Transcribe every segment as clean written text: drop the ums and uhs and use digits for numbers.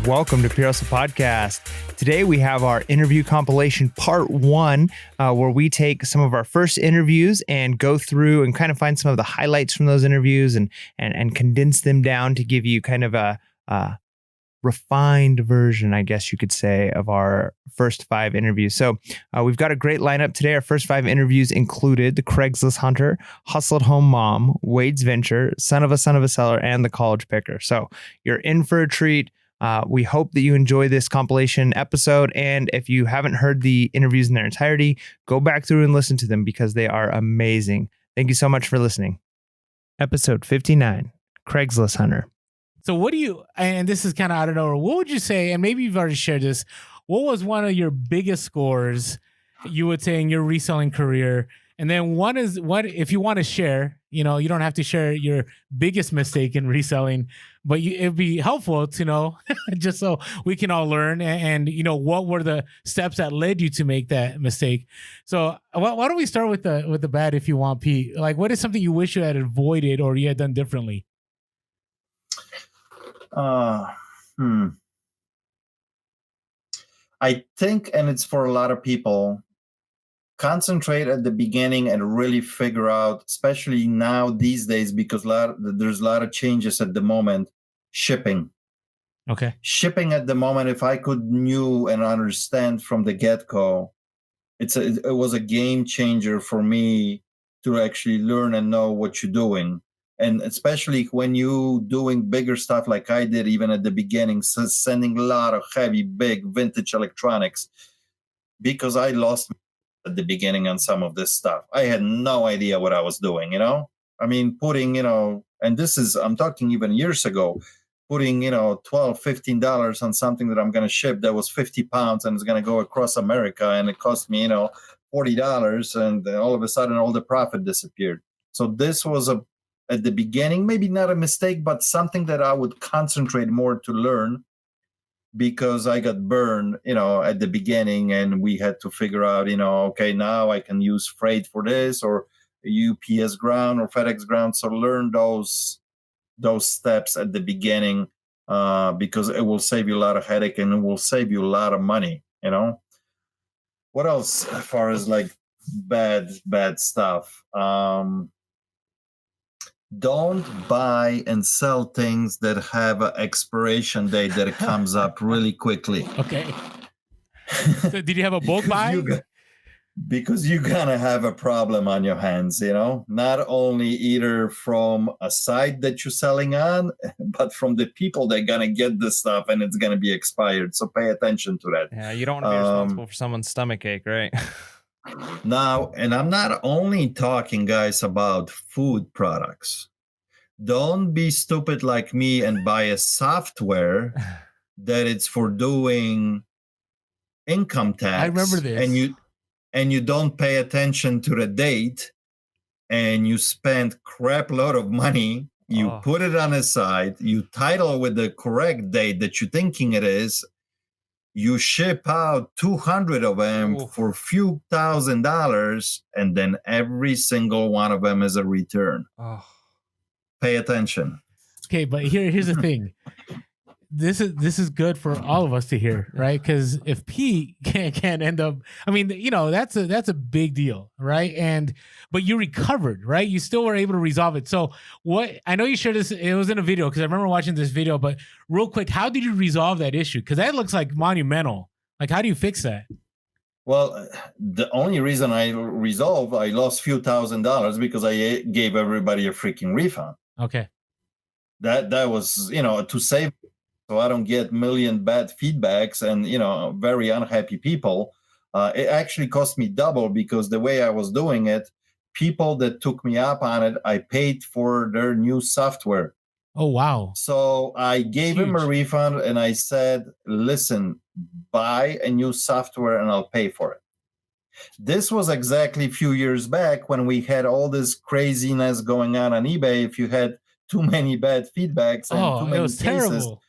welcome to Pure Hustle Podcast. Today we have our interview compilation part 1, where we take some of our first interviews and go through and kind of find some of the highlights from those interviews and condense them down to give you kind of a refined version, I guess you could say, of our first 5 interviews. So we've got a great lineup today. Our first 5 interviews included the Craigslist hunter, hustle at home mom, WadesVentures, son of a seller, and the college picker. So you're in for a treat. We hope that you enjoy this compilation episode. And if you haven't heard the interviews in their entirety, go back through and listen to them because they are amazing. Thank you so much for listening. Episode 59, Craigslist hunter. So what do you, and this is kind of out of nowhere, what would you say, and maybe you've already shared this, what was one of your biggest scores you would say in your reselling career? And then what if you want to share, you don't have to share your biggest mistake in reselling, but it'd be helpful to know just so we can all learn and what were the steps that led you to make that mistake. So why don't we start with the bad if you want, Pete? Like, what is something you wish you had avoided or you had done differently? I think, and it's for a lot of people, concentrate at the beginning and really figure out, especially now these days, because there's a lot of changes at the moment, shipping. Okay. Shipping at the moment, if I knew and understand from the get-go, it was a game changer for me to actually learn and know what you're doing. And especially when you doing bigger stuff like I did, even at the beginning, sending a lot of heavy, big vintage electronics, because I lost at the beginning on some of this stuff. I had no idea what I was doing, I mean, putting, and this is, I'm talking even years ago, putting, $12, $15 on something that I'm going to ship that was 50 pounds and it's going to go across America. And it cost me, $40. And then all of a sudden, all the profit disappeared. So this was at the beginning, maybe not a mistake, but something that I would concentrate more to learn, because I got burned, at the beginning, and we had to figure out, okay, now I can use freight for this, or UPS ground or FedEx ground. So learn those steps at the beginning, because it will save you a lot of headache and it will save you a lot of money. What else as far as like bad stuff? Don't buy and sell things that have an expiration date that comes up really quickly. Okay. So did you have a bulk buy? Because you're going to have a problem on your hands, not only either from a site that you're selling on, but from the people that are going to get this stuff and it's going to be expired. So pay attention to that. Yeah, you don't want to be responsible for someone's stomach ache, right? Now, and I'm not only talking, guys, about food products. Don't be stupid like me and buy a software that it's for doing income tax. I remember this. And you don't pay attention to the date, and you spend crap load of money. You put it on a side, you title with the correct date that you're thinking it is. You ship out 200 of them for a few $1,000s, and then every single one of them is a return. Pay attention. Okay, but here's the thing. This is good for all of us to hear, right? Because if Pete can't end up, I mean, that's a big deal, right? But you recovered, right? You still were able to resolve it. So I know you shared this, it was in a video because I remember watching this video, but real quick, how did you resolve that issue? Because that looks like monumental. Like, how do you fix that? Well, the only reason I lost a few $1,000s because I gave everybody a freaking refund. Okay. That was, to save, so I don't get million bad feedbacks and, very unhappy people. It actually cost me double because the way I was doing it, people that took me up on it, I paid for their new software. Oh, wow. So I gave him a refund and I said, listen, buy a new software and I'll pay for it. This was exactly a few years back when we had all this craziness going on eBay. If you had too many bad feedbacks and too many cases, terrible.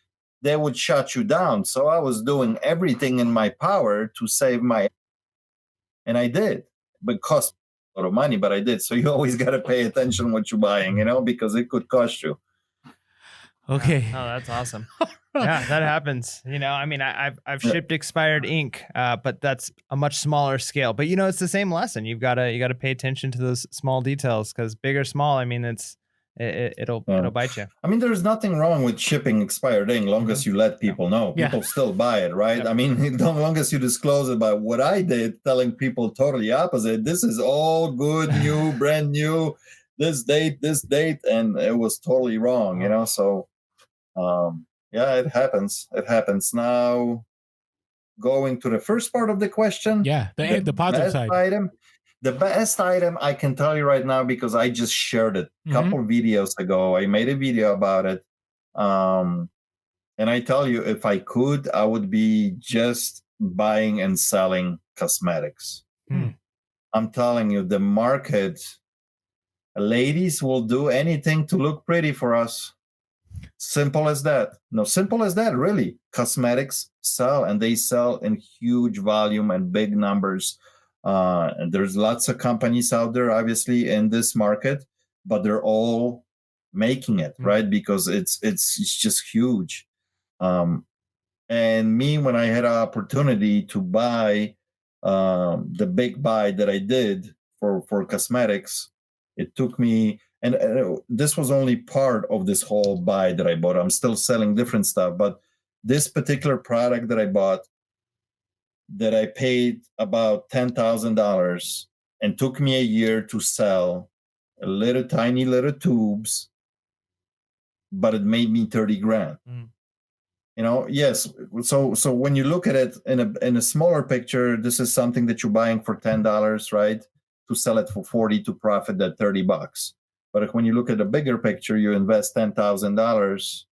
They would shut you down. So I was doing everything in my power to save and I did. But it cost a lot of money, but I did. So you always got to pay attention what you're buying, because it could cost you. Okay. Oh, that's awesome. Yeah, that happens. I mean, I've Yeah. shipped expired ink, but that's a much smaller scale. But it's the same lesson. You gotta pay attention to those small details, because big or small, I mean, it'll Yeah. bite you. I mean, there's nothing wrong with shipping expired ink, long Mhm. as you let people know. Yeah. People still buy it, right? Yep. I mean, long as you disclose it. But what I did, telling people totally opposite. This is all good, new, brand new. This date, and it was totally wrong. So yeah, it happens. It happens. Now, going to the first part of the question, Yeah, the positive best side. item. The best item I can tell you right now, because I just shared it a Mhm. couple videos ago. I made a video about it. And I tell you, if I could, I would be just buying and selling cosmetics. Hmm. I'm telling you, the market, ladies will do anything to look pretty for us. Simple as that. No, simple as that, really. Cosmetics sell, and they sell in huge volume and big numbers. And there's lots of companies out there, obviously, in this market, but they're all making it, right? Because it's just huge. And me, when I had an opportunity to buy the big buy that I did for cosmetics, it took me, and this was only part of this whole buy that I bought. I'm still selling different stuff, but this particular product that I bought, that I paid about $10,000, and took me a year to sell, a little tiny little tubes, but it made me 30 grand. Yes. So when you look at it in a smaller picture, this is something that you're buying for $10, right? To sell it for 40 to profit that $30. But when you look at the bigger picture, you invest $10,000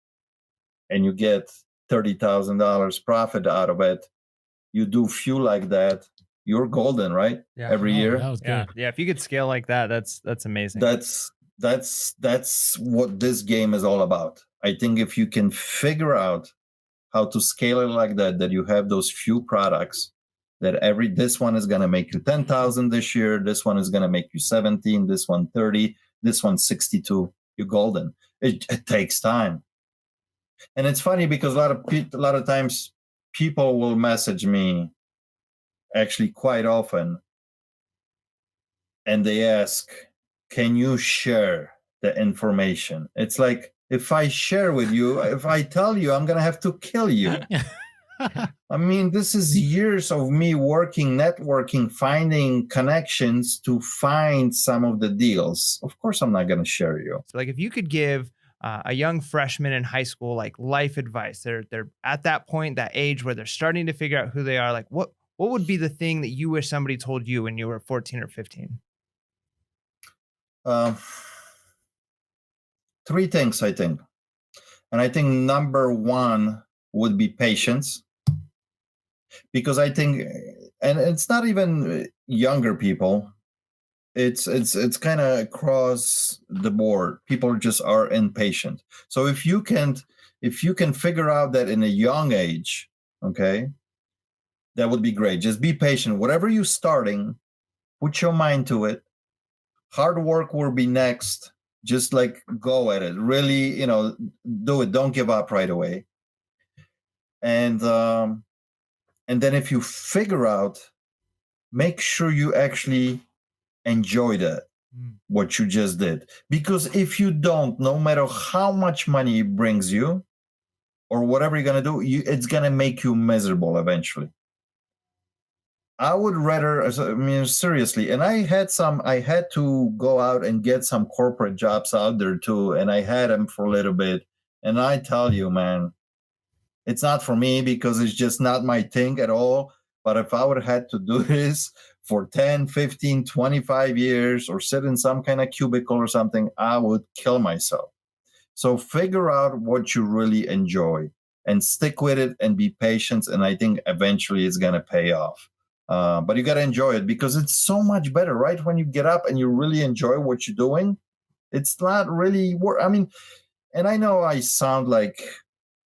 and you get $30,000 profit out of it. You do few like that, you're golden, right? Yeah. Every Oh, year. that was Yeah, good. yeah. If you could scale like that, that's amazing. That's what this game is all about. I think if you can figure out how to scale it like that you have those few products, that this one is going to make you 10,000 this year, this one is going to make you 17, this one 30, this one 62, you're golden. It takes time. And it's funny because a lot of times people will message me, actually quite often, and they ask, can you share the information? It's like, if I share with you, if I tell you, I'm going to have to kill you. I mean, this is years of me working, networking, finding connections to find some of the deals. Of course, I'm not going to share you. So, like, if you could give a young freshman in high school like life advice, they're at that point, that age where they're starting to figure out who they are. Like, what would be the thing that you wish somebody told you when you were 14 or 15? Um, Three things, I think. And I think number one would be patience. Because I think, and it's not even younger people, it's kind of across the board. People just are impatient. So if you can figure out that in a young age, okay, that would be great. Just be patient. Whatever you're starting, put your mind to it. Hard work will be next. Just like go at it. Really, do it. Don't give up right away. And then if you figure out, make sure you actually enjoy that, what you just did. Because if you don't, no matter how much money it brings you or whatever you're going to do, it's going to make you miserable eventually. I would rather, I mean, seriously, and I had to go out and get some corporate jobs out there too, and I had them for a little bit. And I tell you, man, it's not for me, because it's just not my thing at all. But if I would have had to do this for 10, 15, 25 years, or sit in some kind of cubicle or something, I would kill myself. So figure out what you really enjoy and stick with it and be patient. And I think eventually it's going to pay off. But you got to enjoy it, because it's so much better, right? When you get up and you really enjoy what you're doing, it's not really work. I mean, and I know I sound like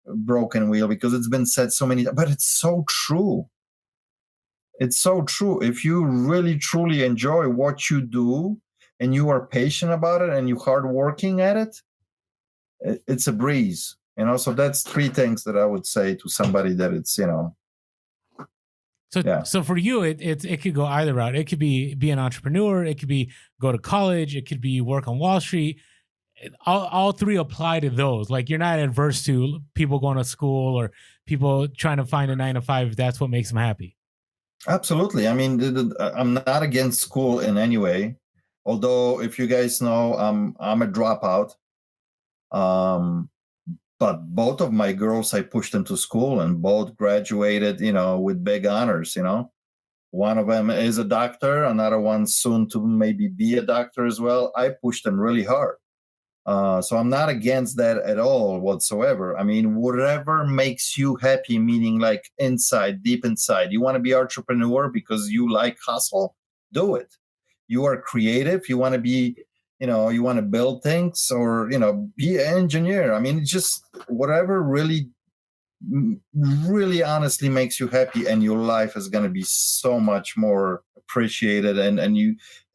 a broken wheel because it's been said so many times, but it's so true. It's so true. If you really truly enjoy what you do and you are patient about it and you're hardworking at it, it's a breeze. So that's three things that I would say to somebody that it's, So for you, it could go either route. It could be an entrepreneur. It could be go to college. It could be work on Wall Street. All three apply to those. Like, you're not adverse to people going to school or people trying to find a 9 to 5 if that's what makes them happy. Absolutely. I mean, I'm not against school in any way. Although, if you guys know, I'm a dropout. But both of my girls, I pushed them to school, and both graduated, with big honors. One of them is a doctor, another one soon to maybe be a doctor as well. I pushed them really hard. So I'm not against that at all whatsoever. I mean, whatever makes you happy, meaning like inside, deep inside. You want to be entrepreneur because you like hustle, do it. You are creative. You want to be, you want to build things, or, be an engineer. I mean, just whatever really, really honestly makes you happy, and your life is going to be so much more appreciated, and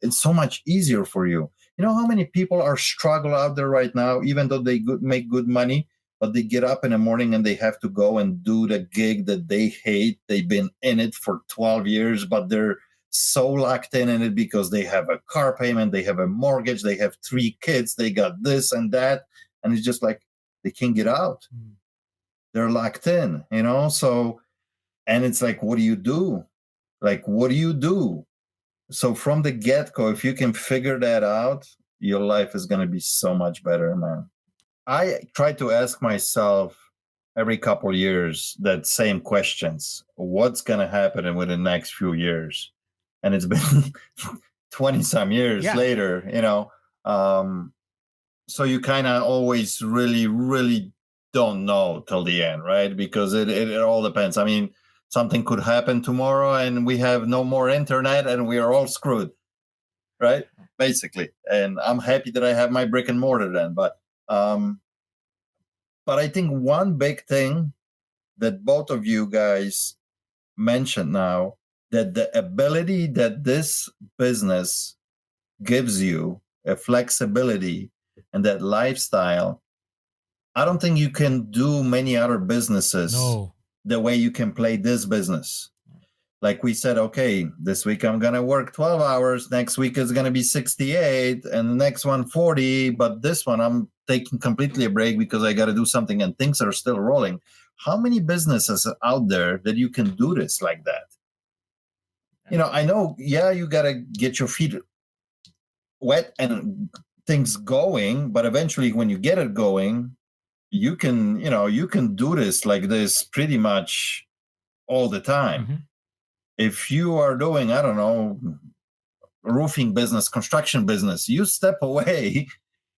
it's so much easier for you. You know how many people are struggle out there right now, even though they make good money, but they get up in the morning and they have to go and do the gig that they hate. They've been in it for 12 years, but they're so locked in it because they have a car payment, they have a mortgage, they have 3 kids, they got this and that. And it's just like they can't get out. They're locked in, So, and it's like, what do you do? So from the get-go, if you can figure that out, your life is going to be so much better, man. I try to ask myself every couple of years that same questions. What's going to happen within the next few years? And it's been 20-some years later, so you kind of always really, really don't know till the end, right? Because it all depends. I mean, something could happen tomorrow and we have no more internet and we are all screwed, right? Basically. And I'm happy that I have my brick and mortar then. But I think one big thing that both of you guys mentioned now, that the ability that this business gives you, a flexibility and that lifestyle, I don't think you can do many other businesses the way you can play this business. Like we said, okay, this week I'm going to work 12 hours. Next week is going to be 68 and the next one 40. But this one I'm taking completely a break because I got to do something and things are still rolling. How many businesses are out there that you can do this like that? I know, you got to get your feet wet and things going. But eventually when you get it going, you can do this like this pretty much all the time. Mm-hmm. If you are doing, I don't know, roofing business, construction business, you step away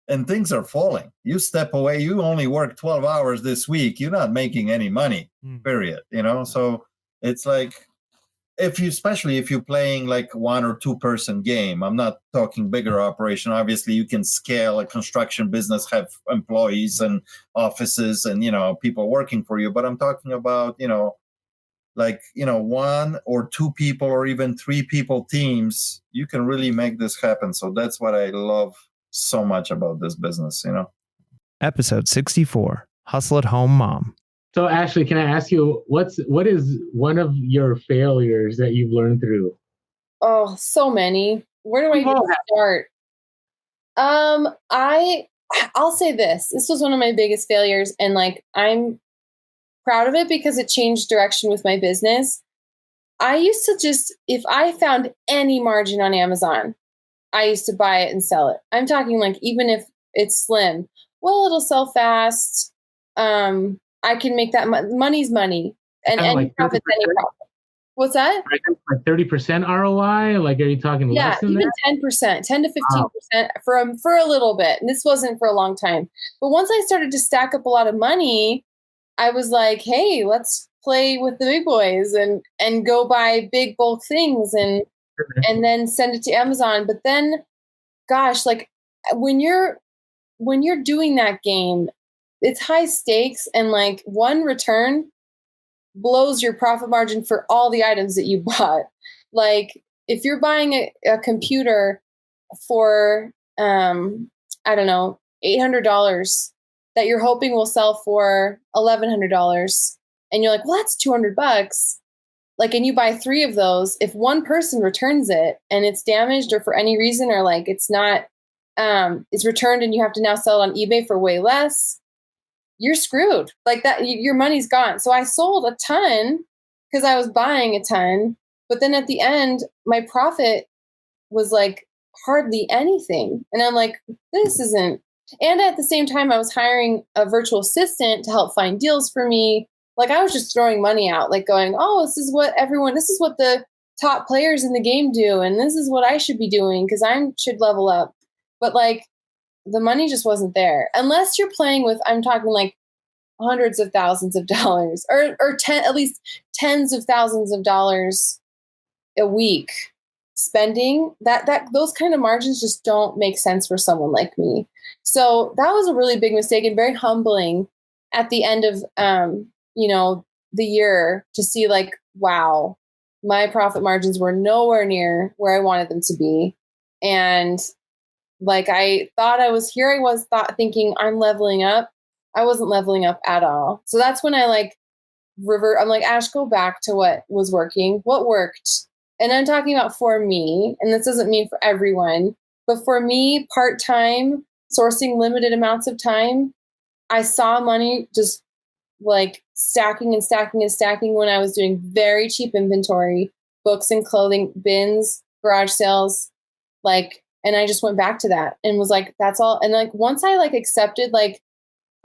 and things are falling. You step away, you only work 12 hours this week, you're not making any money, period. So it's like, especially if you're playing like 1 or 2 person game, I'm not talking bigger operation. Obviously you can scale a construction business, have employees and offices and, people working for you. But I'm talking about, 1 or 2 people or even 3 people teams, you can really make this happen. So that's what I love so much about this business, Episode 64, Hustle at Home Mom. So Ashley, can I ask you, what is one of your failures that you've learned through? Oh, so many. Where do I even start? I'll say this. This was one of my biggest failures, and I'm proud of it because it changed direction with my business. I used to if I found any margin on Amazon, I used to buy it and sell it. I'm talking even if it's slim. Well, it'll sell fast. I can make that money's money, and any profit's any profit. What's that? Like 30% ROI? Like, are you talking less than that? Even 10%, 10 to 15% for a little bit. And this wasn't for a long time. But once I started to stack up a lot of money, I was like, hey, let's play with the big boys and go buy big bulk things and then send it to Amazon. But then, gosh, when you're doing that game, it's high stakes, and one return blows your profit margin for all the items that you bought. If you're buying a computer for, I don't know, $800, that you're hoping will sell for $1,100. And you're like, well, that's $200. Like, and you buy 3 of those. If one person returns it and it's damaged or for any reason, or like it's not, it's returned and you have to now sell it on eBay for way less, you're screwed. Like that, your money's gone. So I sold a ton because I was buying a ton. But then at the end, my profit was like hardly anything. And I'm like, this isn't. And at the same time, I was hiring a virtual assistant to help find deals for me. Like I was just throwing money out, like going, oh, this is what the top players in the game do. And this is what I should be doing because I should level up. But like the money just wasn't there unless you're playing with, I'm talking like hundreds of thousands of dollars or at least tens of thousands of dollars a week spending. That those kind of margins just don't make sense for someone like me. So that was a really big mistake and very humbling at the end of the year to see like, wow, my profit margins were nowhere near where I wanted them to be. And like, I thought I was thinking I'm leveling up. I wasn't leveling up at all. So that's when I like I'm like, Ash, go back to what was working, what worked. And I'm talking about for me, and this doesn't mean for everyone, but for me, part-time, sourcing limited amounts of time, I saw money just like stacking and stacking and stacking when I was doing very cheap inventory, books and clothing, bins, garage sales, like, and I just went back to that and was like, that's all. And like, once I like accepted, like,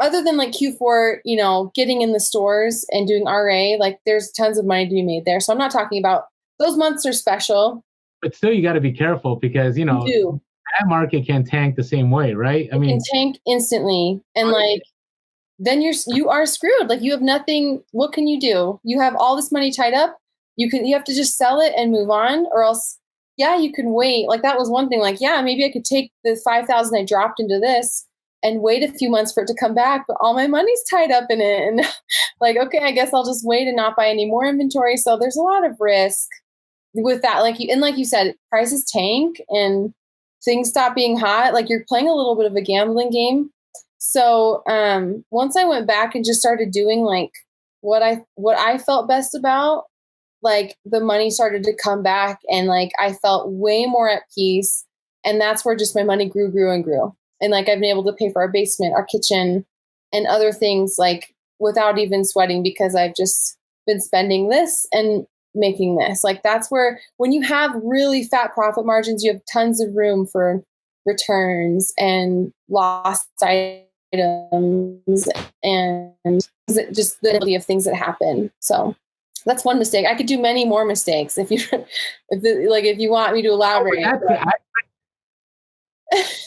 other than like Q4, getting in the stores and doing RA, like there's tons of money to be made there. So I'm not talking about those months are special. But still, you got to be careful because, that market can tank the same way, right? I mean, can tank instantly. And like, then you are screwed. Like you have nothing. What can you do? You have all this money tied up. You have to just sell it and move on, or else, you can wait. Like that was one thing. Like, maybe I could take the 5,000 I dropped into this and wait a few months for it to come back, but all my money's tied up in it. And like, okay, I guess I'll just wait and not buy any more inventory. So there's a lot of risk with that. Like you said, prices tank and things stop being hot. Like you're playing a little bit of a gambling game. So once I went back and just started doing like what I felt best about, like the money started to come back and like I felt way more at peace. And that's where just my money grew and grew. And like I've been able to pay for our basement, our kitchen, and other things like without even sweating because I've just been spending this and making this. Like that's where when you have really fat profit margins, you have tons of room for returns and lost items and just the ability of things that happen. So that's one mistake. I could do many more mistakes if you want me to elaborate.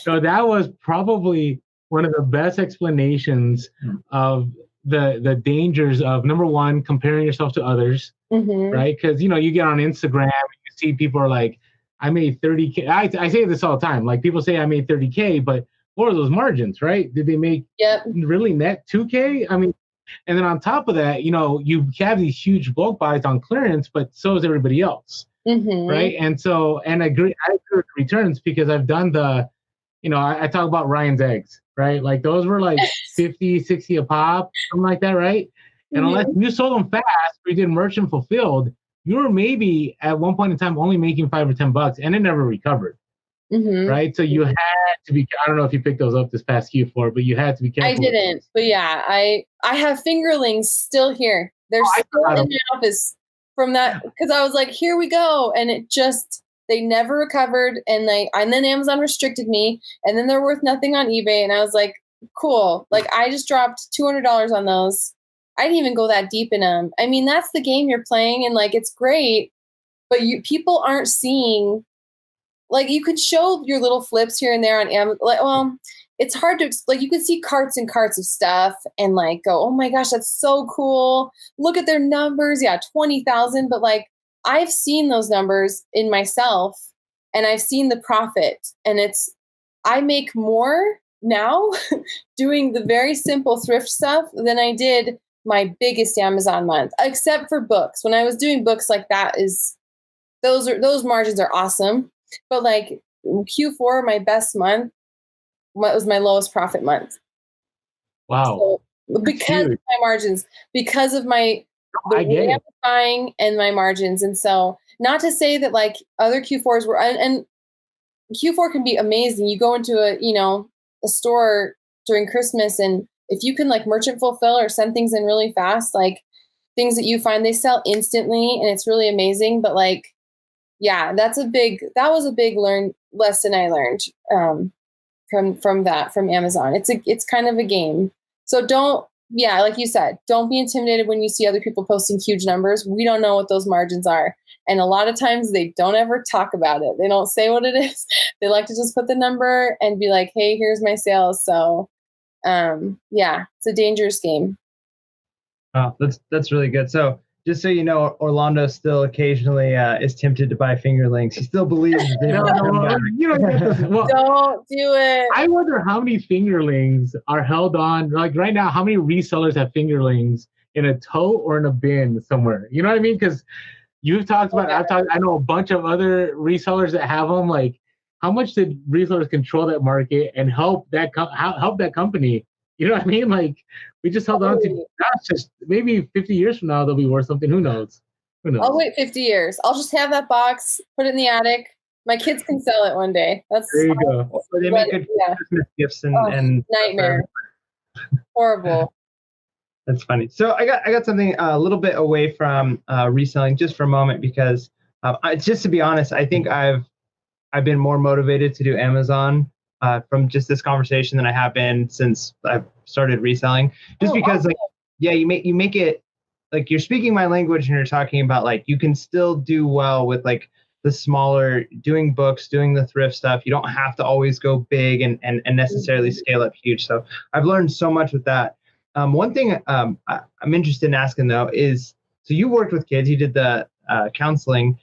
So that was probably one of the best explanations of the dangers of, number one, comparing yourself to others, right? Because, you get on Instagram, you see people are like, I made 30K. I say this all the time. Like people say I made 30K, but what are those margins, right? Did they make really net 2K? I mean, and then on top of that, you have these huge bulk buys on clearance, but so is everybody else. Right. And so, I agree with returns because I've done I talk about Ryan's eggs, right? Like those were like 50, 60 a pop, something like that. Right. And unless you sold them fast, or you did merchant fulfilled, you were maybe at one point in time only making $5 or $10 and it never recovered. Right. So you had to be, I don't know if you picked those up this past Q4, but you had to be careful. I didn't, but I have fingerlings still here. They're still in my office. From that, because I was like, here we go. And they never recovered. And then Amazon restricted me. And then they're worth nothing on eBay. And I was like, cool. Like I just dropped $200 on those. I didn't even go that deep in them. I mean, that's the game you're playing. And like, it's great. But people aren't seeing, like you could show your little flips here and there on Amazon. Like, well, it's hard to explain. You could see carts and carts of stuff and like go, oh my gosh, that's so cool. Look at their numbers. Yeah, 20,000. But like I've seen those numbers in myself and I've seen the profit. And I make more now doing the very simple thrift stuff than I did my biggest Amazon month, except for books. When I was doing books like that, those margins are awesome. But like Q4, my best month, what was my lowest profit month. Wow. So, because of huge. my margins, because of the I get way I it. was buying and my margins. And so, not to say that like other Q4s were, and Q4 can be amazing. You go into a store during Christmas, and if you can like merchant fulfill or send things in really fast, like things that you find they sell instantly, and it's really amazing. But like, yeah, that was a big lesson I learned from Amazon. It's kind of a game. So like you said, don't be intimidated when you see other people posting huge numbers. We don't know what those margins are. And a lot of times they don't ever talk about it. They don't say what it is. They like to just put the number and be like, hey, here's my sales. So it's a dangerous game. Oh, that's really good. So just so you know, Orlando still occasionally is tempted to buy fingerlings. He still believes that they might come back. You don't get this. Well, Don't do it. I wonder how many fingerlings are held on. Like right now, how many resellers have fingerlings in a tote or in a bin somewhere? You know what I mean? Because you've talked about, I know a bunch of other resellers that have them. Like, how much did resellers control that market and help that company? You know what I mean? Like, we just held on to. That's just maybe 50 years from now they'll be worth something. Who knows? I'll wait 50 years. I'll just have that box, put it in the attic. My kids can sell it one day. There you go. Or they make good Christmas gifts and nightmare. Horrible. That's funny. So I got something a little bit away from reselling just for a moment, because just to be honest, I think I've been more motivated to do Amazon from just this conversation than I have been since I've started reselling. Just because awesome. You make it like you're speaking my language and you're talking about like you can still do well with like the smaller, doing books, doing the thrift stuff. You don't have to always go big and necessarily scale up huge. So I've learned so much with that. One thing I'm interested in asking though is, so you worked with kids, you did the counseling.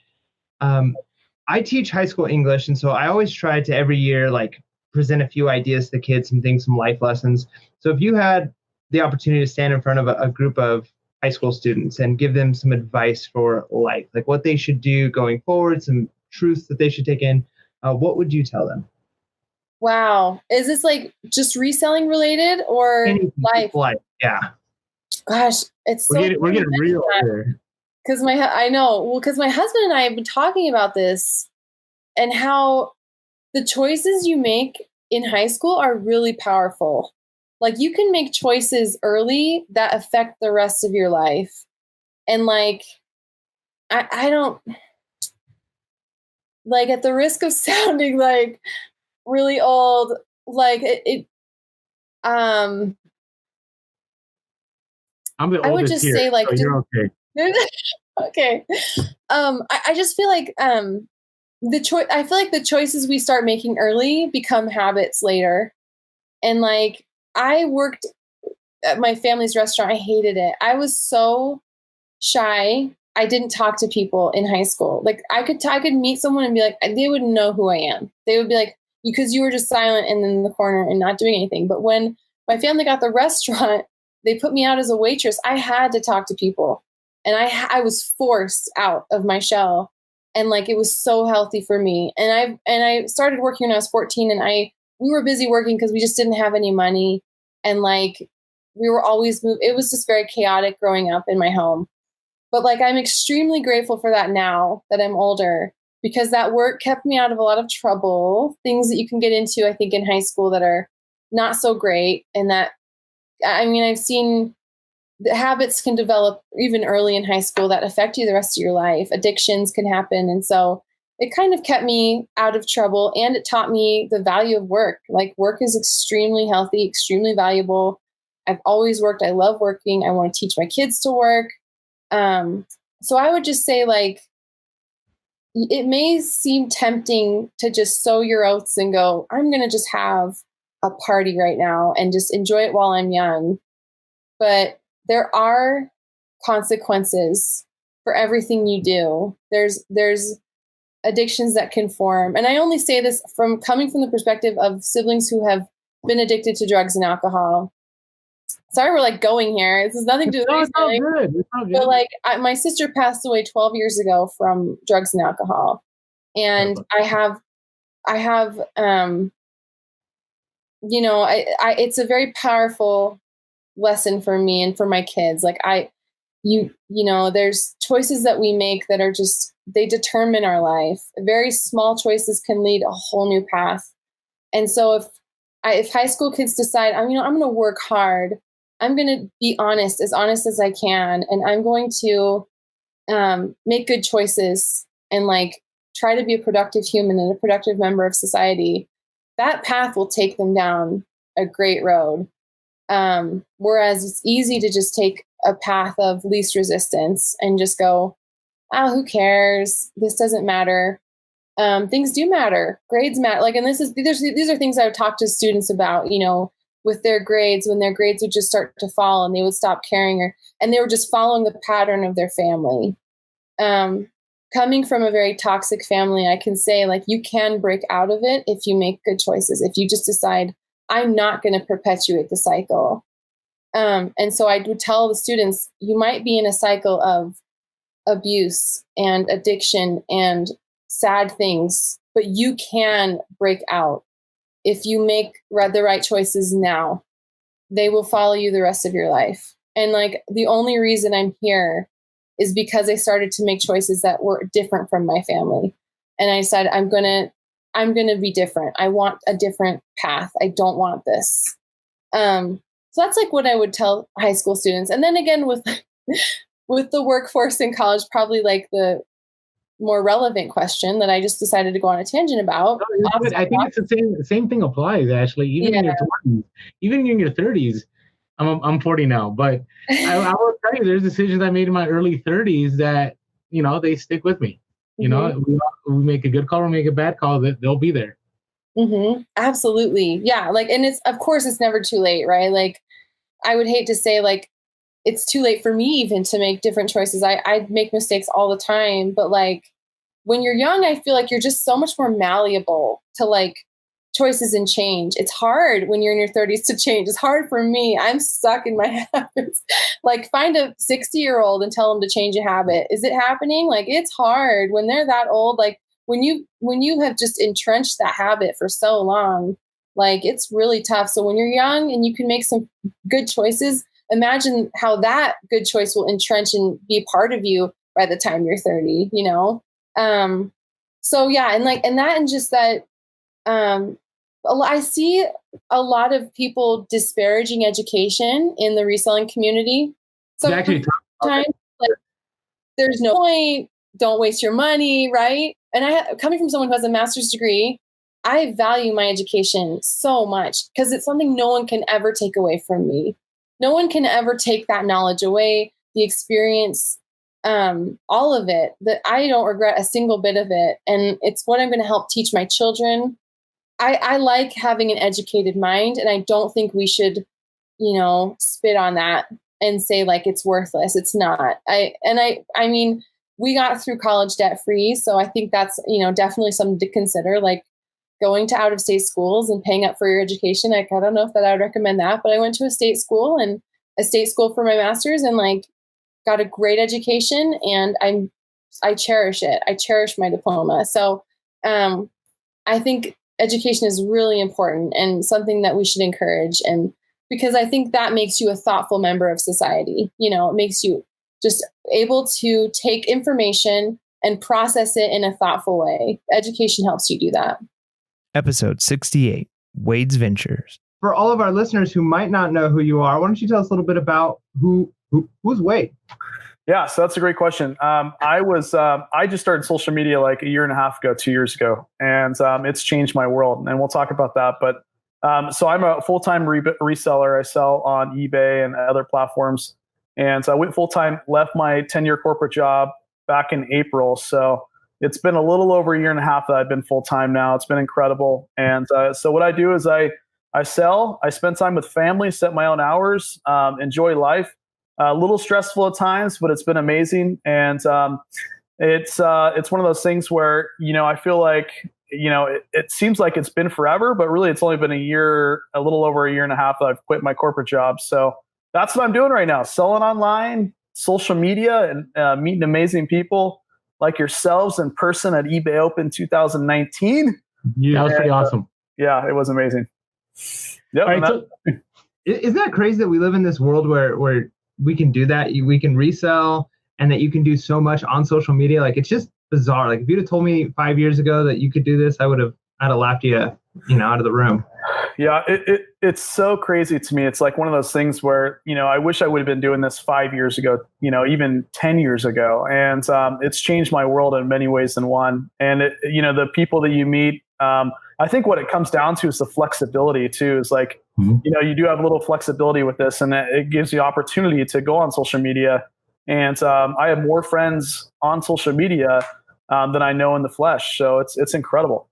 I teach high school English, and so I always try to every year like present a few ideas to kids, some things, some life lessons. So if you had the opportunity to stand in front of a group of high school students and give them some advice for life, like what they should do going forward, some truths that they should take in, what would you tell them? Wow. Is this like just reselling related or life? Life, yeah. Gosh, it's we're getting real here. Because my husband and I have been talking about this and how the choices you make in high school are really powerful. Like you can make choices early that affect the rest of your life. And like, I don't, like at the risk of sounding like really old, like I'm the oldest I would just here, say like, so you're okay. Okay. I just feel like I feel like the choices we start making early become habits later. And like I worked at my family's restaurant. I hated it. I was so shy. I didn't talk to people in high school. Like I could meet someone and be like, they wouldn't know who I am. They would be like, because you were just silent and in the corner and not doing anything. But when my family got the restaurant, they put me out as a waitress. I had to talk to people. And I was forced out of my shell, and like it was so healthy for me. And I started working when I was 14, and we were busy working because we just didn't have any money, and like we were always it was just very chaotic growing up in my home. But like I'm extremely grateful for that now that I'm older, because that work kept me out of a lot of trouble, things that you can get into, I think, in high school that are not so great. And that, I mean, I've seen the habits can develop even early in high school that affect you the rest of your life. Addictions can happen. And so it kind of kept me out of trouble, and it taught me the value of work. Like work is extremely healthy, extremely valuable. I've always worked. I love working. I want to teach my kids to work. So I would just say like, it may seem tempting to just sow your oats and go, I'm going to just have a party right now and just enjoy it while I'm young. But there are consequences for everything you do. There's addictions that can form. And I only say this coming from the perspective of siblings who have been addicted to drugs and alcohol. Sorry, we're like going here. This has nothing to do with anything. But like my sister passed away 12 years ago from drugs and alcohol. And I have, it's a very powerful lesson for me and for my kids. Like you know, there's choices that we make that are just, they determine our life. Very small choices can lead a whole new path. And so if high school kids decide, I'm going to work hard, I'm going to be honest as I can, and I'm going to make good choices and like try to be a productive human and a productive member of society, that path will take them down a great road. Whereas it's easy to just take a path of least resistance and just go, oh, who cares? This doesn't matter. Things do matter. Grades matter. Like, and these are things I would talk to students about, you know, with their grades, when their grades would just start to fall and they would stop caring, and they were just following the pattern of their family. Coming from a very toxic family, I can say, like, you can break out of it if you make good choices. If you just decide, I'm not going to perpetuate the cycle. And so I would tell the students, you might be in a cycle of abuse and addiction and sad things, but you can break out. If you make the right choices now, they will follow you the rest of your life. And like, the only reason I'm here is because I started to make choices that were different from my family. And I said, I'm going to be different. I want a different path. I don't want this. So that's like what I would tell high school students. And then again, with the workforce in college, probably like the more relevant question that I just decided to go on a tangent about. I think it's the same thing applies, actually, even in your 20s, even in your 30s. I'm 40 now, but I will tell you, there's decisions I made in my early 30s that, you know, they stick with me. You know, we make a good call or make a bad call, that they'll be there. Mm-hmm. Absolutely. Yeah. Like, and of course it's never too late, right? Like, I would hate to say like, it's too late for me even to make different choices. I make mistakes all the time, but like, when you're young, I feel like you're just so much more malleable to like choices and change. It's hard when you're in your 30s to change. It's hard for me. I'm stuck in my habits. Like, find a 60-year-old and tell them to change a habit. Is it happening? Like, it's hard when they're that old. Like, when you have just entrenched that habit for so long, like, it's really tough. So when you're young and you can make some good choices, imagine how that good choice will entrench and be part of you by the time you're 30, you know? So yeah. And just that, I see a lot of people disparaging education in the reselling community. So sometimes, like, there's no point, don't waste your money, right? And coming from someone who has a master's degree, I value my education so much because it's something no one can ever take away from me. No one can ever take that knowledge away, the experience, all of it. That I don't regret a single bit of it. And it's what I'm going to help teach my children. I like having an educated mind, and I don't think we should, you know, spit on that and say like it's worthless. It's not. I mean, we got through college debt free, so I think that's, you know, definitely something to consider. Like, going to out-of-state schools and paying up for your education. Like, I don't know if that I would recommend that, but I went to a state school for my master's and like got a great education, and I cherish it. I cherish my diploma. So I think education is really important and something that we should encourage. And because I think that makes you a thoughtful member of society. You know, it makes you just able to take information and process it in a thoughtful way. Education helps you do that. Episode 68, WadesVentures. For all of our listeners who might not know who you are, why don't you tell us a little bit about who's Wade? Yeah, so that's a great question. I just started social media like a year and a half ago, 2 years ago, and it's changed my world. And we'll talk about that. But so I'm a full-time reseller. I sell on eBay and other platforms. And so I went full-time, left my 10-year corporate job back in April. So it's been a little over a year and a half that I've been full-time now. It's been incredible. And so what I do is I sell, I spend time with family, set my own hours, enjoy life. A little stressful at times, but it's been amazing. And it's one of those things where, you know, I feel like, you know, it seems like it's been forever, but really it's only been a little over a year and a half that I've quit my corporate job. So that's what I'm doing right now, selling online, social media, and meeting amazing people like yourselves in person at eBay Open 2019. Yeah, that was pretty awesome. Yeah, it was amazing. Yep. All right, Isn't that crazy that we live in this world where we can do that? We can resell, and that you can do so much on social media. Like, it's just bizarre. Like, if you'd have told me 5 years ago that you could do this, I'd have laughed you out of the room. Yeah, it's so crazy to me. It's like one of those things where, I wish I would have been doing this 5 years ago, even 10 years ago. And it's changed my world in many ways than one. And, the people that you meet, I think what it comes down to is the flexibility too. Is like, you do have a little flexibility with this, and it gives you opportunity to go on social media. And I have more friends on social media than I know in the flesh. So it's incredible.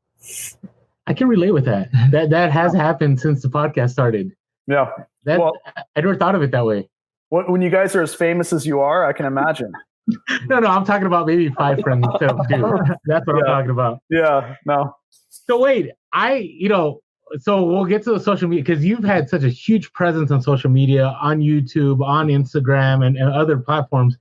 I can relate with that. That has happened since the podcast started. Yeah. I never thought of it that way. When you guys are as famous as you are, I can imagine. No, I'm talking about maybe 5 friends instead of 2. That's what I'm talking about. Yeah, no. So wait, so we'll get to the social media, because you've had such a huge presence on social media, on YouTube, on Instagram, and other platforms.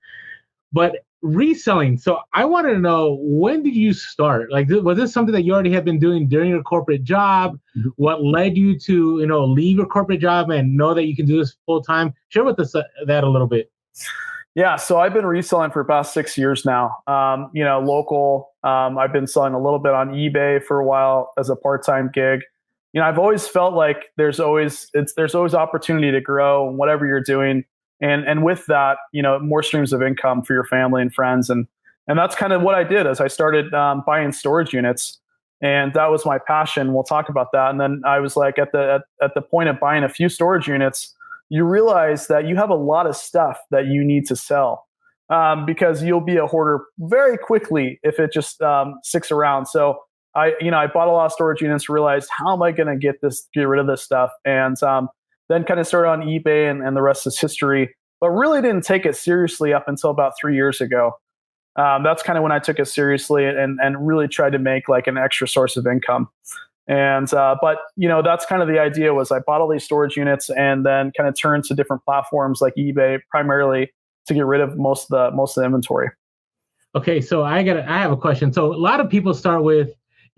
But reselling. So I wanted to know, when did you start? Like, was this something that you already had been doing during your corporate job? Mm-hmm. What led you to, leave your corporate job and know that you can do this full time? Share with us that a little bit. Yeah, so I've been reselling for about 6 years now. Local. I've been selling a little bit on eBay for a while as a part-time gig. I've always felt like there's always opportunity to grow in whatever you're doing. And with that, more streams of income for your family and friends. And that's kind of what I did as I started buying storage units. And that was my passion. We'll talk about that. And then I was like, at the point of buying a few storage units, you realize that you have a lot of stuff that you need to sell, because you'll be a hoarder very quickly if it just sticks around. So I bought a lot of storage units, realized, how am I going to get rid of this stuff? And then kind of started on eBay, and the rest is history, but really didn't take it seriously up until about 3 years ago. That's kind of when I took it seriously and really tried to make like an extra source of income. And, but that's kind of the idea. Was I bought all these storage units and then kind of turned to different platforms like eBay primarily to get rid of most of the inventory. Okay. So I have a question. So a lot of people start with,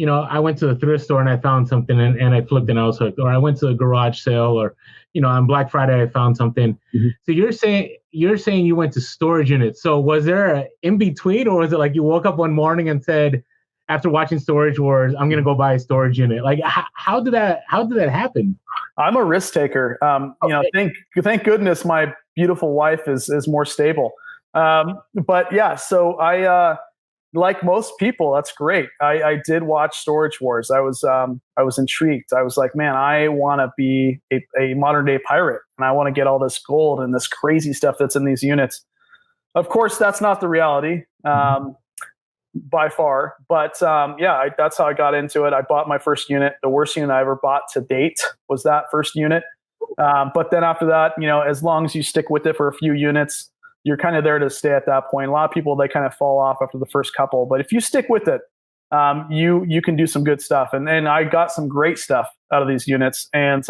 I went to the thrift store and I found something and I flipped and I was hooked. Or I went to a garage sale, or, on Black Friday, I found something. Mm-hmm. So you're saying you went to storage units. So was there an in between, or was it like you woke up one morning and said, after watching Storage Wars, I'm going to go buy a storage unit? Like, how did that happen? I'm a risk taker. Okay. Thank goodness my beautiful wife is more stable. But yeah, so I, like most people, that's great. I did watch Storage Wars. I was intrigued. I was like, man, I want to be a modern day pirate, and I want to get all this gold and this crazy stuff that's in these units. Of course, that's not the reality. By far. But that's how I got into it. I bought my first unit. The worst unit I ever bought to date was that first unit. But then after that, as long as you stick with it for a few units, you're kind of there to stay at that point. A lot of people, they kind of fall off after the first couple. But if you stick with it, you can do some good stuff. And I got some great stuff out of these units. And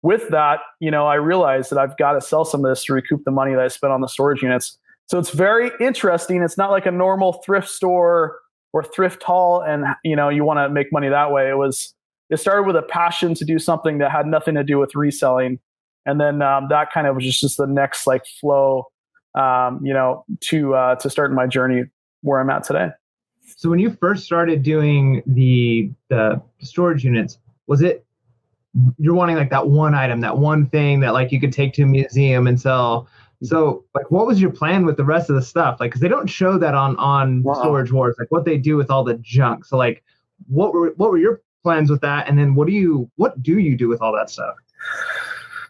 with that, I realized that I've got to sell some of this to recoup the money that I spent on the storage units. So it's very interesting. It's not like a normal thrift store or thrift haul, and you want to make money that way. It started with a passion to do something that had nothing to do with reselling, and then that kind of was just the next like flow, to starting my journey where I'm at today. So when you first started doing the storage units, was it you're wanting like that one item, that one thing that like you could take to a museum and sell? So, like, what was your plan with the rest of the stuff? Like, because they don't show that on Storage Wars, like what they do with all the junk. So, like, what were your plans with that? And then what do you do with all that stuff?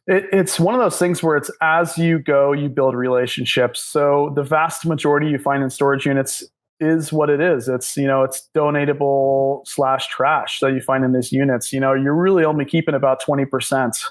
It's one of those things where it's as you go, you build relationships. So the vast majority you find in storage units is what it is. It's it's donatable / trash that you find in these units. You're really only keeping about 20%.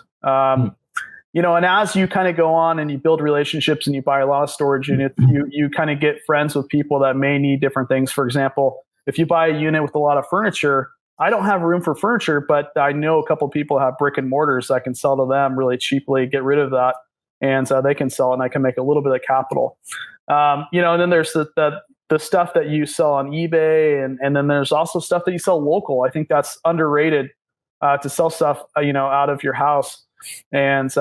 And as you kind of go on and you build relationships and you buy a lot of storage units, you kind of get friends with people that may need different things. For example, if you buy a unit with a lot of furniture, I don't have room for furniture, but I know a couple of people have brick and mortars. I can sell to them really cheaply, get rid of that, and they can sell it, and I can make a little bit of capital. And then there's the stuff that you sell on eBay, and then there's also stuff that you sell local. I think that's underrated. to sell stuff, out of your house and,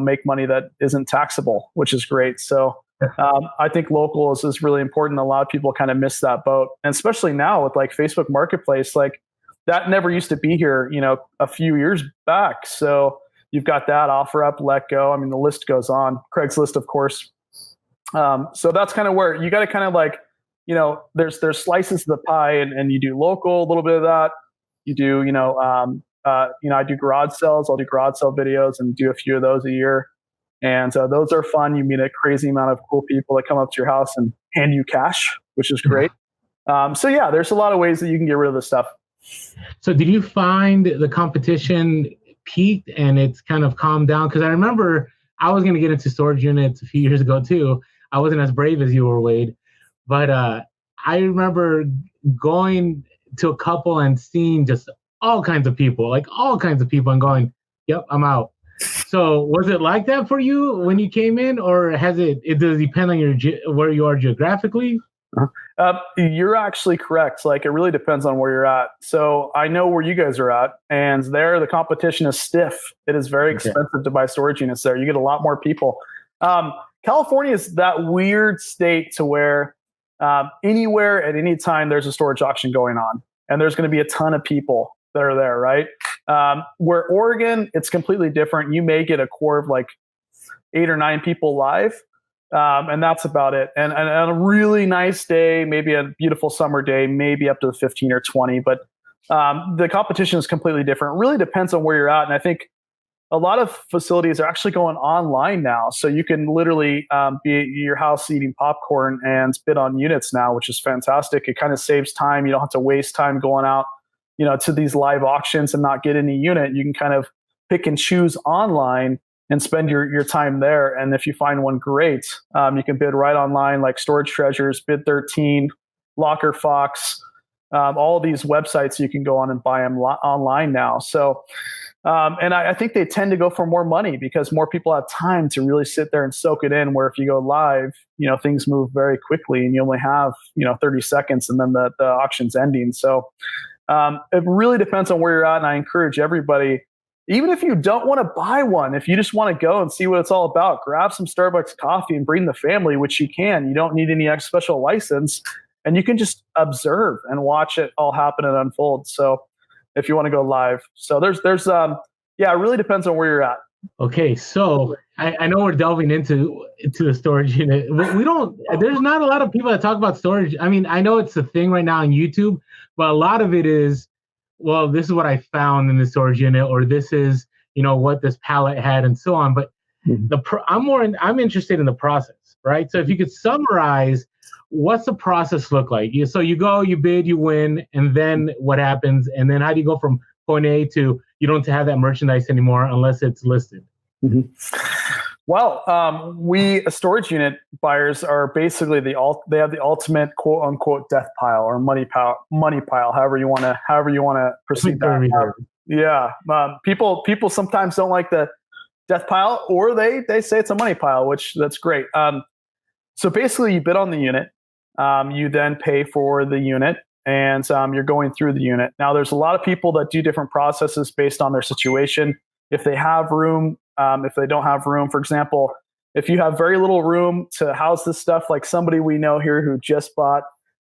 make money that isn't taxable, which is great. So I think local is really important. A lot of people kind of miss that boat. And especially now with like Facebook Marketplace, like that never used to be here, a few years back. So you've got that OfferUp, Let Go. I mean, the list goes on. Craigslist, of course. So that's kind of where you got to kind of like, there's slices of the pie, and you do local, a little bit of that. You do, I do garage sales. I'll do garage sale videos and do a few of those a year. And those are fun. You meet a crazy amount of cool people that come up to your house and hand you cash, which is great. So yeah, there's a lot of ways that you can get rid of this stuff. So did you find the competition peaked and it's kind of calmed down? Because I remember I was going to get into storage units a few years ago too. I wasn't as brave as you were, Wade. But I remember going to a couple and seeing just all kinds of people and going, yep, I'm out. So was it like that for you when you came in, or does it depend on where you are geographically? You're actually correct. Like, it really depends on where you're at. So I know where you guys are at, and there the competition is stiff. It is very expensive to buy storage units there. You get a lot more people. California is that weird state to where anywhere at any time there's a storage auction going on, and there's going to be a ton of people that are there, right? Where Oregon, it's completely different. You may get a core of like 8 or 9 people live. And that's about it. And on a really nice day, maybe a beautiful summer day, maybe up to 15 or 20. But the competition is completely different. It really depends on where you're at. And I think a lot of facilities are actually going online now. So you can literally be at your house eating popcorn and bid on units now, which is fantastic. It kind of saves time. You don't have to waste time going out, to these live auctions and not get any unit. You can kind of pick and choose online and spend your time there. And if you find one great, you can bid right online, like Storage Treasures, Bid 13, Locker Fox, all these websites you can go on and buy them online now. So, and I think they tend to go for more money because more people have time to really sit there and soak it in, where if you go live, things move very quickly and you only have, 30 seconds and then the auction's ending. So it really depends on where you're at. And I encourage everybody, even if you don't want to buy one, if you just want to go and see what it's all about, grab some Starbucks coffee and bring the family, which you can. You don't need any special license, and you can just observe and watch it all happen and unfold. So if you want to go live. So there's it really depends on where you're at. Okay, so I know we're delving into the storage unit. There's not a lot of people that talk about storage. I mean, I know it's a thing right now on YouTube, but a lot of it is, well, this is what I found in the storage unit, or this is, what this pallet had, and so on. But I'm interested in the process, right? So if you could summarize, what's the process look like? So you go, you bid, you win, and then what happens? And then how do you go from point A to you don't have that merchandise anymore unless it's listed? Mm-hmm. Well, we storage unit buyers are basically they have the ultimate quote unquote death pile or money pile, however you want to proceed that. Yeah. People sometimes don't like the death pile, or they say it's a money pile, which that's great. So basically you bid on the unit, you then pay for the unit, and you're going through the unit. Now there's a lot of people that do different processes based on their situation. If they have room, if they don't have room, for example, if you have very little room to house this stuff, like somebody we know here who just bought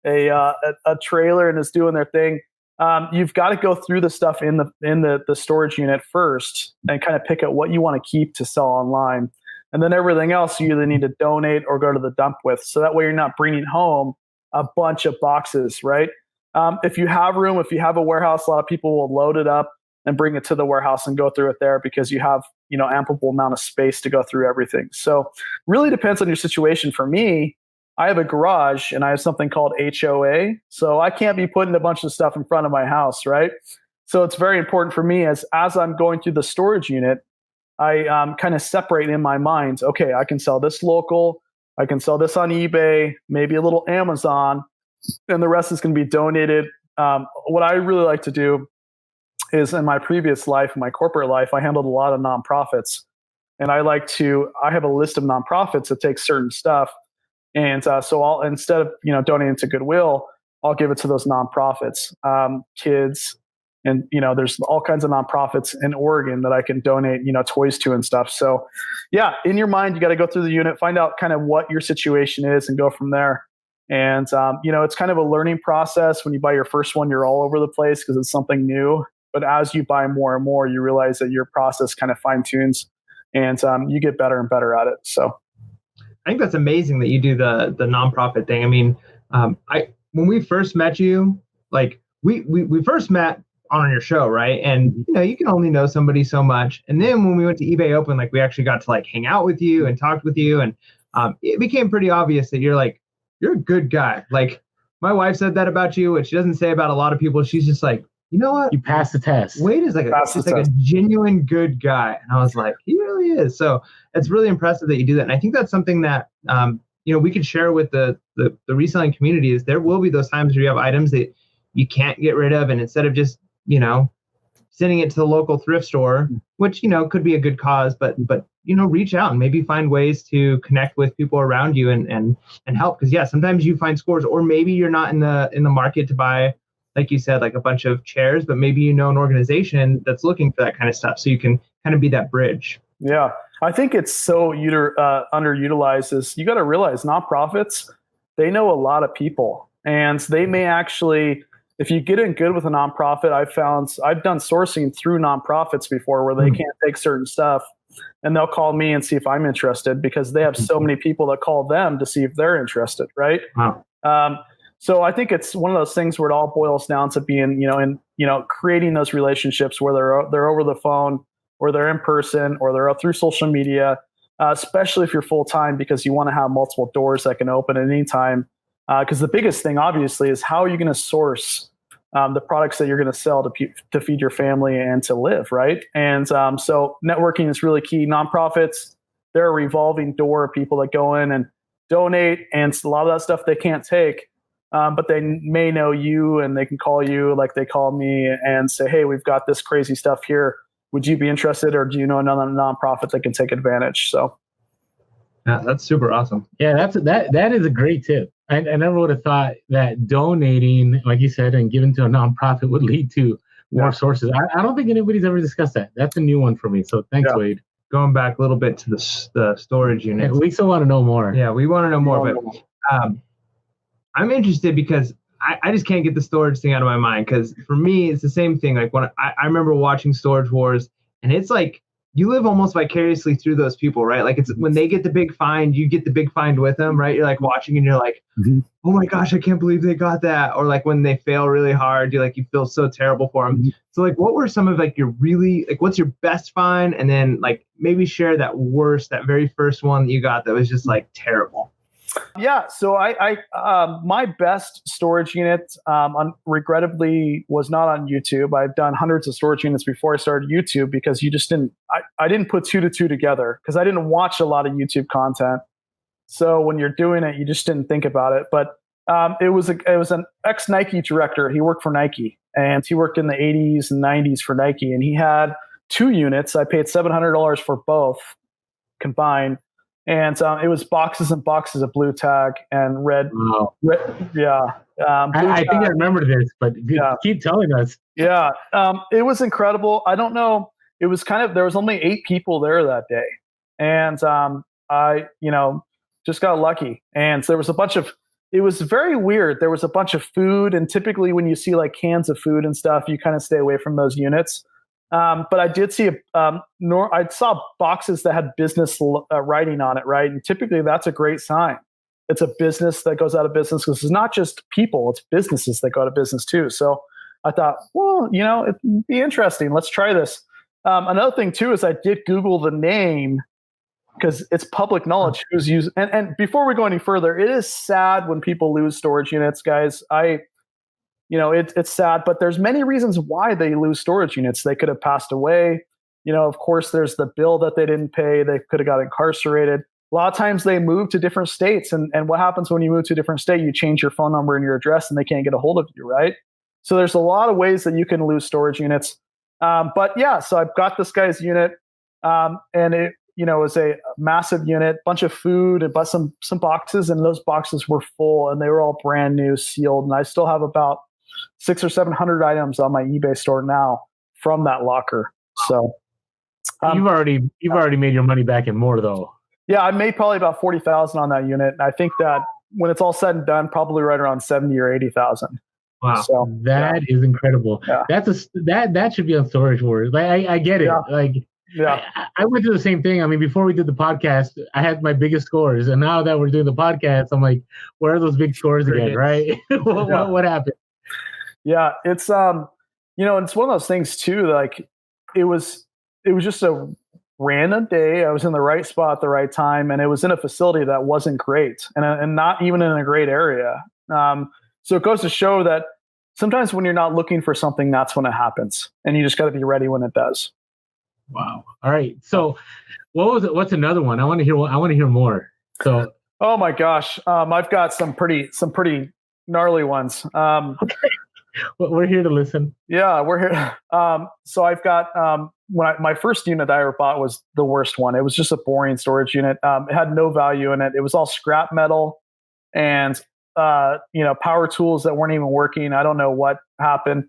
a trailer and is doing their thing, you've got to go through the stuff in the storage unit first and kind of pick out what you want to keep to sell online. And then everything else you either need to donate or go to the dump with. So that way you're not bringing home a bunch of boxes, right? If you have room, if you have a warehouse, a lot of people will load it up and bring it to the warehouse and go through it there because you have, ample amount of space to go through everything. So really depends on your situation. For me, I have a garage and I have something called HOA. So I can't be putting a bunch of stuff in front of my house, right? So it's very important for me as I'm going through the storage unit, I kind of separate in my mind, okay, I can sell this local, I can sell this on eBay, maybe a little Amazon, and the rest is going to be donated. What I really like to do is, in my previous life, in my corporate life, I handled a lot of nonprofits. And I have a list of nonprofits that take certain stuff. And so I'll, instead of, donating to Goodwill, I'll give it to those nonprofits, kids, And, there's all kinds of nonprofits in Oregon that I can donate, toys to and stuff. So yeah, in your mind, you got to go through the unit, find out kind of what your situation is and go from there. And, it's kind of a learning process. When you buy your first one, you're all over the place because it's something new. But as you buy more and more, you realize that your process kind of fine tunes and you get better and better at it. So I think that's amazing that you do the nonprofit thing. I mean, when we first met you, like we first met on your show, right? And you can only know somebody so much. And then when we went to eBay Open, like we actually got to like hang out with you and talked with you, and it became pretty obvious that you're a good guy. Like my wife said that about you, which she doesn't say about a lot of people. She's just like, you know what? You passed the test. Wade is like a genuine good guy. And I was like, he really is. So it's really impressive that you do that. And I think that's something that, we could share with the reselling community is there will be those times where you have items that you can't get rid of. And instead of just, sending it to the local thrift store, which, could be a good cause, but reach out and maybe find ways to connect with people around you and help. Cause yeah, sometimes you find scores, or maybe you're not in the market to buy, like you said, like a bunch of chairs, but maybe an organization that's looking for that kind of stuff. So you can kind of be that bridge. Yeah. I think it's so underutilized. Is you got to realize nonprofits, they know a lot of people, and they may actually, if you get in good with a nonprofit, I've done sourcing through nonprofits before where they can't take certain stuff, and they'll call me and see if I'm interested because they have so many people that call them to see if they're interested. Right. Wow. So I think it's one of those things where it all boils down to being, creating those relationships where they're over the phone, or they're in person, or they're up through social media, especially if you're full time, because you want to have multiple doors that can open at any time. Because the biggest thing, obviously, is how are you going to source the products that you're going to sell to feed your family and to live, right? And so networking is really key. Nonprofits, they're a revolving door of people that go in and donate, and a lot of that stuff they can't take. But they may know you, and they can call you like they call me and say, hey, we've got this crazy stuff here. Would you be interested, or do you know another nonprofit that can take advantage? So, yeah, that's super awesome. Yeah, that is a great tip. I never would have thought that donating, like you said, and giving to a nonprofit would lead to more sources. I don't think anybody's ever discussed that. That's a new one for me. So thanks, Wade. Going back a little bit to the storage unit. Yeah, we still want to know more. Yeah, we want to know more, but I'm interested because I just can't get the storage thing out of my mind. Because for me, it's the same thing. Like when I remember watching Storage Wars, and it's like you live almost vicariously through those people, right? Like it's when they get the big find, you get the big find with them, right? You're like watching and you're like, oh my gosh, I can't believe they got that. Or like when they fail really hard, you feel so terrible for them. So like, what were some of like your really, like what's your best find? And then like maybe share that very first one that you got that was just like terrible. Yeah, so I my best storage unit, regrettably, was not on YouTube. I've done hundreds of storage units before I started YouTube because I didn't put two to two together because I didn't watch a lot of YouTube content. So when you're doing it, you just didn't think about it. But it was an ex Nike director. He worked for Nike, and he worked in the 80s and 90s for Nike, and he had two units. I paid $700 for both combined. And it was boxes and boxes of blue tag and red. Wow. I think I remember this, but keep telling us. Yeah. It was incredible. I don't know. It was there was only 8 people there that day. And I, just got lucky. And so there was it was very weird. There was a bunch of food. And typically when you see like cans of food and stuff, you kind of stay away from those units. But I did see I saw boxes that had business writing on it, right? And typically that's a great sign. It's a business that goes out of business because it's not just people, it's businesses that go out of business too. So I thought, well, it'd be interesting. Let's try this. Another thing too is I did Google the name because it's public knowledge who's using. And before we go any further, it is sad when people lose storage units, guys. It's sad, but there's many reasons why they lose storage units. They could have passed away. Of course, there's the bill that they didn't pay. They could have got incarcerated. A lot of times they move to different states. And what happens when you move to a different state? You change your phone number and your address and they can't get a hold of you, right? So there's a lot of ways that you can lose storage units. But yeah, so I've got this guy's unit and it, was a massive unit, bunch of food and some boxes. And those boxes were full and they were all brand new, sealed. And I still have about 600 or 700 items on my eBay store now from that locker. So you've already made your money back and more though. Yeah, I made probably about 40,000 on that unit. And I think that when it's all said and done, probably right around 70 or 80,000. Wow, so, that is incredible. Yeah. That should be on Storage Wars. Like, I get it. Yeah. Like, yeah, I went through the same thing. I mean, before we did the podcast, I had my biggest scores, and now that we're doing the podcast, I'm like, where are those big scores again? Right? What happened? Yeah, it's it's one of those things too. Like, it was just a random day. I was in the right spot at the right time, and it was in a facility that wasn't great, and not even in a great area. So it goes to show that sometimes when you're not looking for something, that's when it happens, and you just got to be ready when it does. Wow. All right. So what was it? What's another one? I want to hear more. So, oh my gosh. I've got some pretty gnarly ones. We're here to listen. Yeah, we're here. So I've got, my first unit that I ever bought was the worst one. It was just a boring storage unit. It had no value in it. It was all scrap metal and, power tools that weren't even working. I don't know what happened.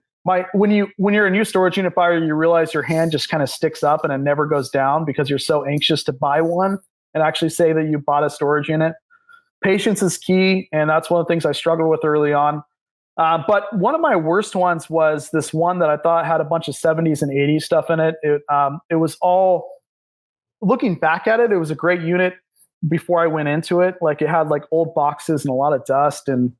When you're a new storage unit buyer, you realize your hand just kind of sticks up and it never goes down because you're so anxious to buy one and actually say that you bought a storage unit. Patience is key, and that's one of the things I struggled with early on. But one of my worst ones was this one that I thought had a bunch of 70s and 80s stuff in it. It was all, looking back at it, it was a great unit before I went into it. Like, it had like old boxes and a lot of dust, and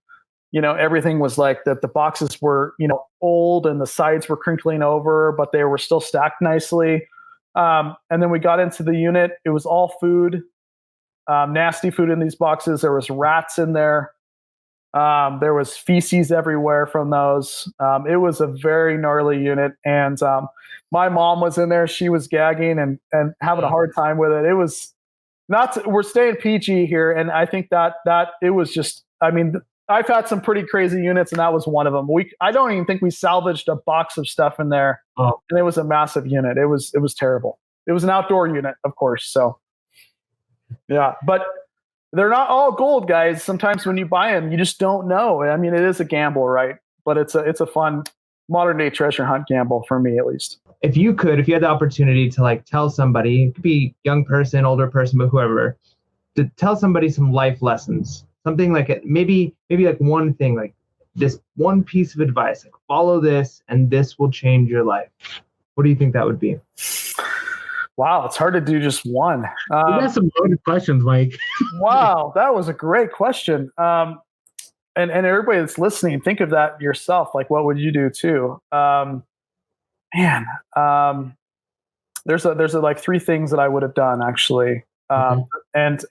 everything was like that. The boxes were, old, and the sides were crinkling over, but they were still stacked nicely. And then we got into the unit. It was all food, nasty food in these boxes. There was rats in there. There was feces everywhere from those. It was a very gnarly unit. And my mom was in there. She was gagging and having a hard time with it. It was we're staying PG here. And I think that it was just, I've had some pretty crazy units, and that was one of them. I don't even think we salvaged a box of stuff in there. Oh. And it was a massive unit. It was terrible. It was an outdoor unit, of course. So yeah, but they're not all gold, guys. Sometimes when you buy them, you just don't know. It is a gamble, right? But it's a fun modern day treasure hunt gamble for me, at least. If you had the opportunity to like tell somebody, it could be young person, older person, but whoever, to tell somebody some life lessons, something like it, maybe like one thing, like this one piece of advice, like follow this and this will change your life. What do you think that would be? Wow, it's hard to do just one. You got some loaded questions, Mike. Wow, that was a great question. And everybody that's listening, think of that yourself. Like, what would you do too? There's like three things that I would have done actually. And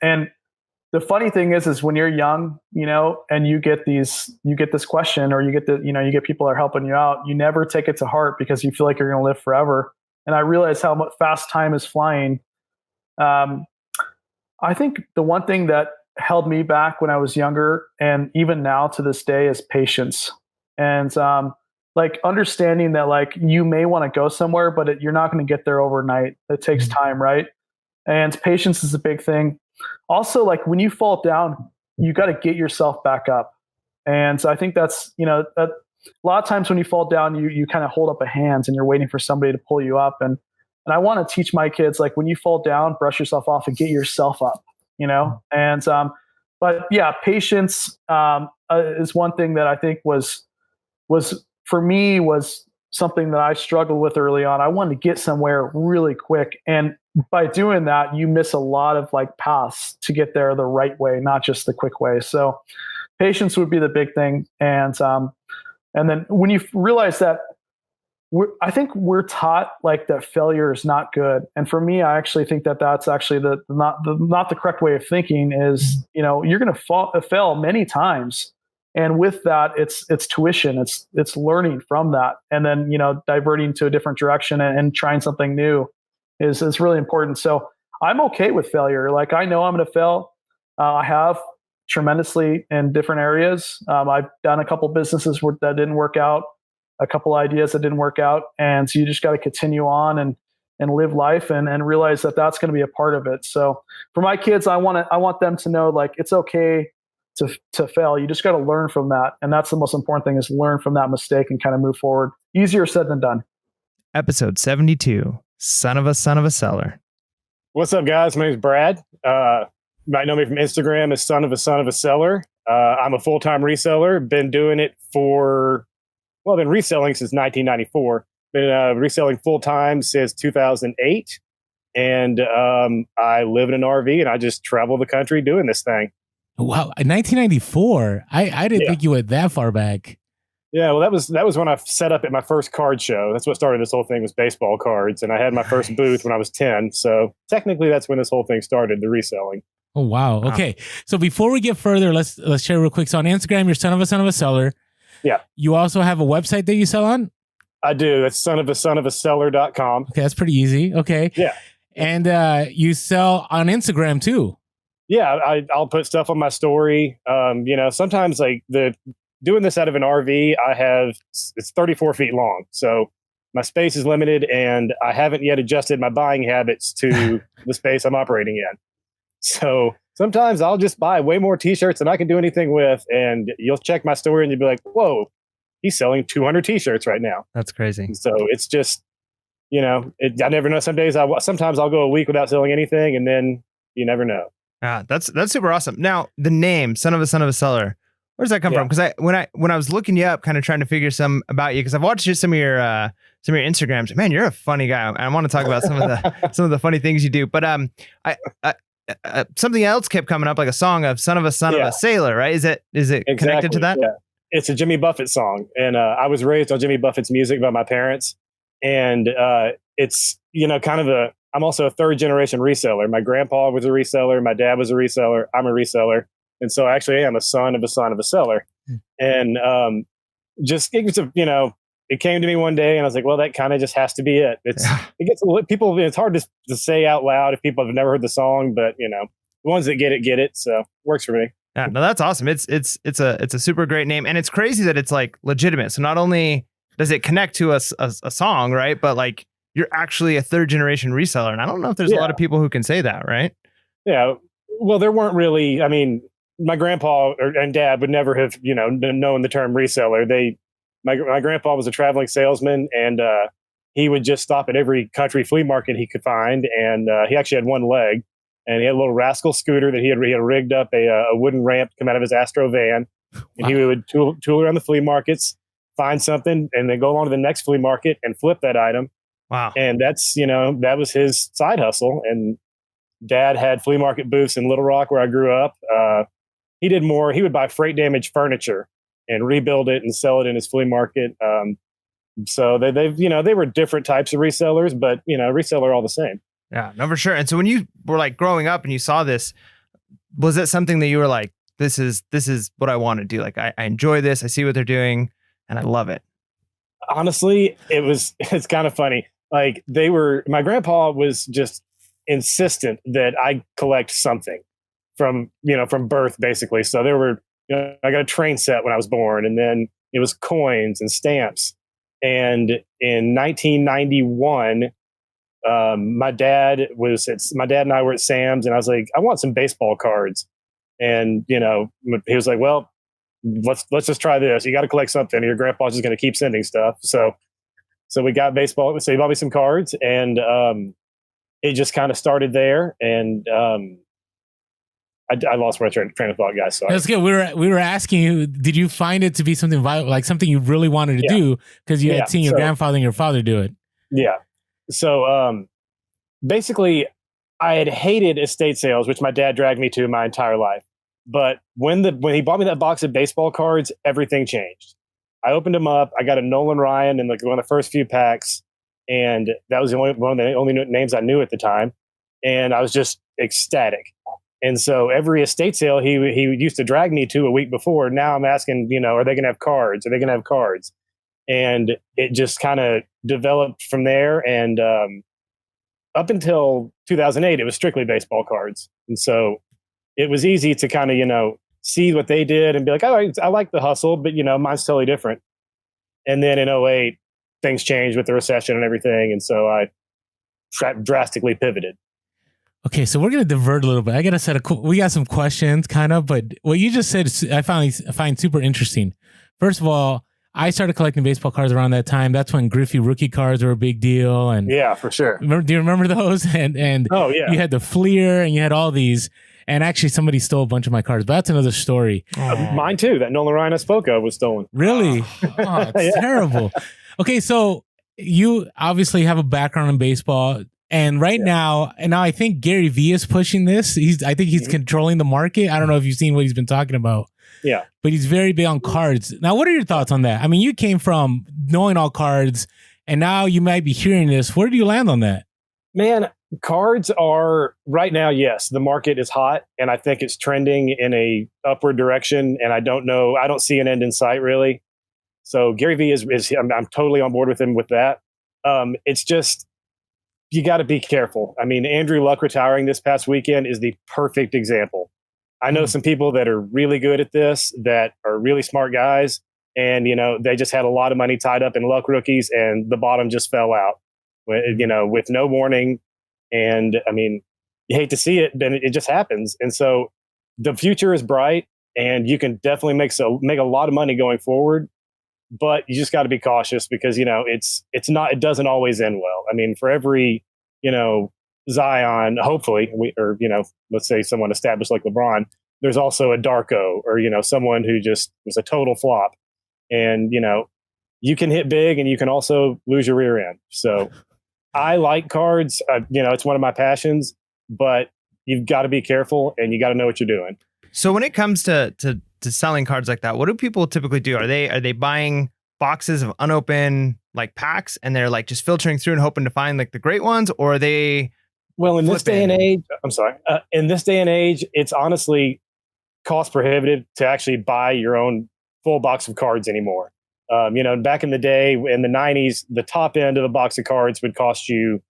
the funny thing is when you're young, and you get this question, or you get people that are helping you out, you never take it to heart because you feel like you're going to live forever. And I realize how much fast time is flying. I think the one thing that held me back when I was younger, and even now to this day, is patience. And like understanding that like you may want to go somewhere, but you're not going to get there overnight. It takes time, right? And patience is a big thing. Also, like when you fall down, you got to get yourself back up. And so I think that's, a lot of times when you fall down, you kind of hold up a hand and you're waiting for somebody to pull you up. And I want to teach my kids, like when you fall down, brush yourself off and get yourself up, And, but yeah, patience is one thing that I think was for me was something that I struggled with early on. I wanted to get somewhere really quick. And by doing that, you miss a lot of like paths to get there the right way, not just the quick way. So patience would be the big thing. And then when you realize that I think we're taught like that failure is not good. And for me, I actually think that that's actually not the correct way of thinking is, you're going to fail many times. And with that, it's tuition, it's learning from that. And then, diverting to a different direction and trying something new is really important. So I'm okay with failure. Like I know I'm going to fail. I have tremendously in different areas. I've done a couple businesses that didn't work out, a couple ideas that didn't work out. And so you just got to continue on and live life and realize that that's going to be a part of it. So for my kids, I want them to know like, it's okay to fail. You just got to learn from that. And that's the most important thing, is learn from that mistake and kind of move forward. Easier said than done. Episode 72, Son of a Seller. What's up, guys? My name is Brad. You might know me from Instagram as Son of a Seller. I'm a full-time reseller. Been doing it been reselling since 1994. Been reselling full-time since 2008. And I live in an RV and I just travel the country doing this thing. Wow, 1994. I didn't think you went that far back. Yeah, well, that was when I set up at my first card show. That's what started this whole thing, was baseball cards, and I had my first booth when I was 10. So technically, that's when this whole thing started, the reselling. Oh wow. Okay, so before we get further, let's share real quick. So on Instagram, you're son of a seller. Yeah. You also have a website that you sell on? I do. That's sonofaseller.com. Okay, that's pretty easy. Okay. Yeah. And you sell on Instagram too. Yeah, I'll put stuff on my story. Sometimes doing this out of an RV, it's 34 feet long. So my space is limited and I haven't yet adjusted my buying habits to the space I'm operating in. So sometimes I'll just buy way more t-shirts than I can do anything with. And you'll check my story and you'll be like, whoa, he's selling 200 t-shirts right now. That's crazy. So it's just, I never know. Sometimes I'll go a week without selling anything, and then you never know. That's super awesome. Now, the name Son of a Seller, where does that come from? Because when I was looking you up, kind of trying to figure some about you, because I've watched some of your Instagrams. Man, you're a funny guy. I want to talk about some of the funny things you do. But something else kept coming up, like a song of Son of a Sailor, right? Is it exactly connected to that? Yeah. It's a Jimmy Buffett song, and I was raised on Jimmy Buffett's music by my parents, and it's I'm also a third generation reseller. My grandpa was a reseller, my dad was a reseller, I'm a reseller, and so actually I am a son of a seller. And it came to me one day, and I was like, well, that kind of just has to be it. It's hard to say out loud if people have never heard the song, but the ones that get it, so it works for me. Yeah, no, that's awesome. It's a super great name, and it's crazy that it's like legitimate. So not only does it connect to a song, right, but like you're actually a third generation reseller, and I don't know if there's a lot of people who can say that, right? Yeah. Well, there weren't really. I mean, my grandpa and dad would never have known the term reseller. My grandpa was a traveling salesman, and he would just stop at every country flea market he could find, and he actually had one leg. And he had a little rascal scooter that he had rigged up a wooden ramp to come out of his Astro van. And he would tool around the flea markets, find something, and then go along to the next flea market and flip that item. Wow. And that's, that was his side hustle. And dad had flea market booths in Little Rock where I grew up. He did more. He would buy freight damaged furniture and rebuild it and sell it in his flea market. So they were different types of resellers, but, reseller all the same. Yeah, no, for sure. And so when you were like growing up and you saw this, was it something that you were like, this is what I want to do? Like, I enjoy this. I see what they're doing and I love it. Honestly, it's kind of funny. Like my grandpa was just insistent that I collect something from birth, basically. So there were, I got a train set when I was born, and then it was coins and stamps. And in 1991, my dad and I were at Sam's, and I was like, I want some baseball cards. And, he was like, well, let's just try this. You got to collect something. Your grandpa's just going to keep sending stuff. So we got baseball. So he bought me some cards, and it just kind of started there. And I lost my train of thought, guys. Sorry. That's good. We were asking you, did you find it to be something vital, like something you really wanted to do because you had seen your grandfather and your father do it? Yeah. So basically, I had hated estate sales, which my dad dragged me to my entire life. But when he bought me that box of baseball cards, everything changed. I opened them up. I got a Nolan Ryan in one of the first few packs, and that was one of the only names I knew at the time. And I was just ecstatic. And so every estate sale he used to drag me to a week before, now I'm asking, are they going to have cards? Are they going to have cards? And it just kind of developed from there. And up until 2008, it was strictly baseball cards. And so it was easy to kind of, see what they did and be like, oh, I like the hustle, but, mine's totally different. And then in 2008, things changed with the recession and everything. And so I drastically pivoted. Okay, so we're gonna divert a little bit. I got a set of we got some questions, kind of, but what you just said, I find super interesting. First of all, I started collecting baseball cards around that time. That's when Griffey rookie cards were a big deal, and yeah, for sure. Do you remember those? And oh yeah, you had the Fleer, and you had all these. And actually, somebody stole a bunch of my cards, but that's another story. Mine too. That Nolan Ryan I spoke of was stolen. Really? Oh, it's terrible. Okay, so you obviously have a background in baseball. And right now I think Gary Vee is pushing this. I think he's controlling the market. I don't know if you've seen what he's been talking about. Yeah. But he's very big on cards. Now, what are your thoughts on that? I mean, you came from knowing all cards, and now you might be hearing this. Where do you land on that? Man, cards are right now, yes, the market is hot, and I think it's trending in a upward direction. And I don't see an end in sight really. So Gary Vee is I'm totally on board with him with that. It's just, you got to be careful. I mean, Andrew Luck retiring this past weekend is the perfect example. I know some people that are really good at this, that are really smart guys, and they just had a lot of money tied up in Luck rookies, and the bottom just fell out, with no warning. And I mean, you hate to see it, but it just happens. And so the future is bright, and you can definitely make a lot of money going forward. But you just got to be cautious because, it doesn't always end well. I mean, for every, Zion, hopefully, let's say someone established like LeBron, there's also a Darko or, someone who just was a total flop. And, you can hit big and you can also lose your rear end. So I like cards. It's one of my passions, but you've got to be careful and you got to know what you're doing. So when it comes to selling cards like that, what do people typically do? Are they buying boxes of unopened like packs and they're like just filtering through and hoping to find like the great ones, or are they? Well, in this day and age, it's honestly cost prohibitive to actually buy your own full box of cards anymore. Back in the day, in the 90s, the top end of a box of cards would cost you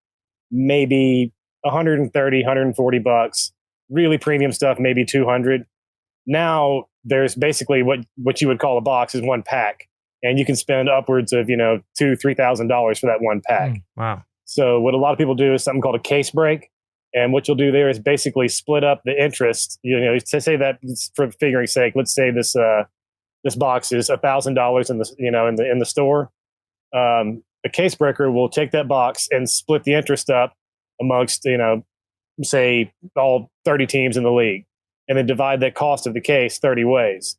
maybe $130, $140. Really premium stuff, maybe $200. Now there's basically what you would call a box is one pack, and you can spend upwards of $2,000-$3,000 for that one pack. Wow. So what a lot of people do is something called a case break, and what you'll do there is basically split up the interest. To say that for figuring's sake, let's say this box is $1,000 in the store. A case breaker will take that box and split the interest up amongst say all 30 teams in the league, and then divide that cost of the case 30 ways.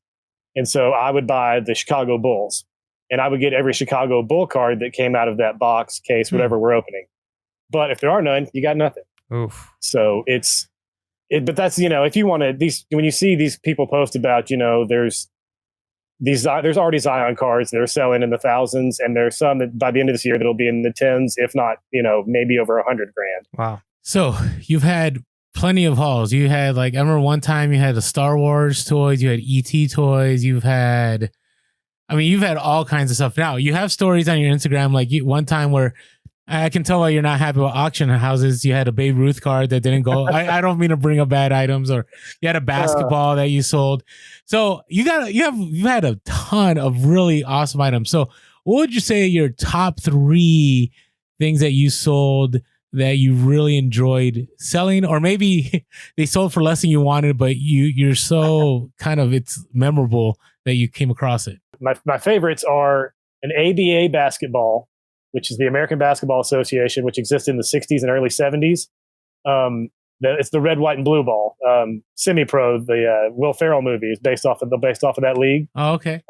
And so I would buy the Chicago Bulls, and I would get every Chicago Bull card that came out of that box, case, whatever we're opening. But if there are none, you got nothing. Oof. So but that's, if you want to, when you see these people post about, there's already Zion cards that are selling in the thousands, and there's some that by the end of this year that'll be in the tens, if not, maybe over $100,000. Wow. So you've had plenty of hauls. You had I remember one time you had the Star Wars toys, you had ET toys, you've had all kinds of stuff. Now you have stories on your Instagram, one time where I can tell why you're not happy with auction houses. You had a Babe Ruth card that didn't go. I don't mean to bring up bad items, or you had a basketball that you sold. So you've had a ton of really awesome items. So what would you say your top 3 things that you sold that you really enjoyed selling, or maybe they sold for less than you wanted, but you're so it's memorable that you came across it? My favorites are an ABA basketball, which is the American Basketball Association, which existed in the 60s and early 70s. It's the red, white, and blue ball. Semi-Pro, the Will Ferrell movie, is based off of that league. Oh, okay.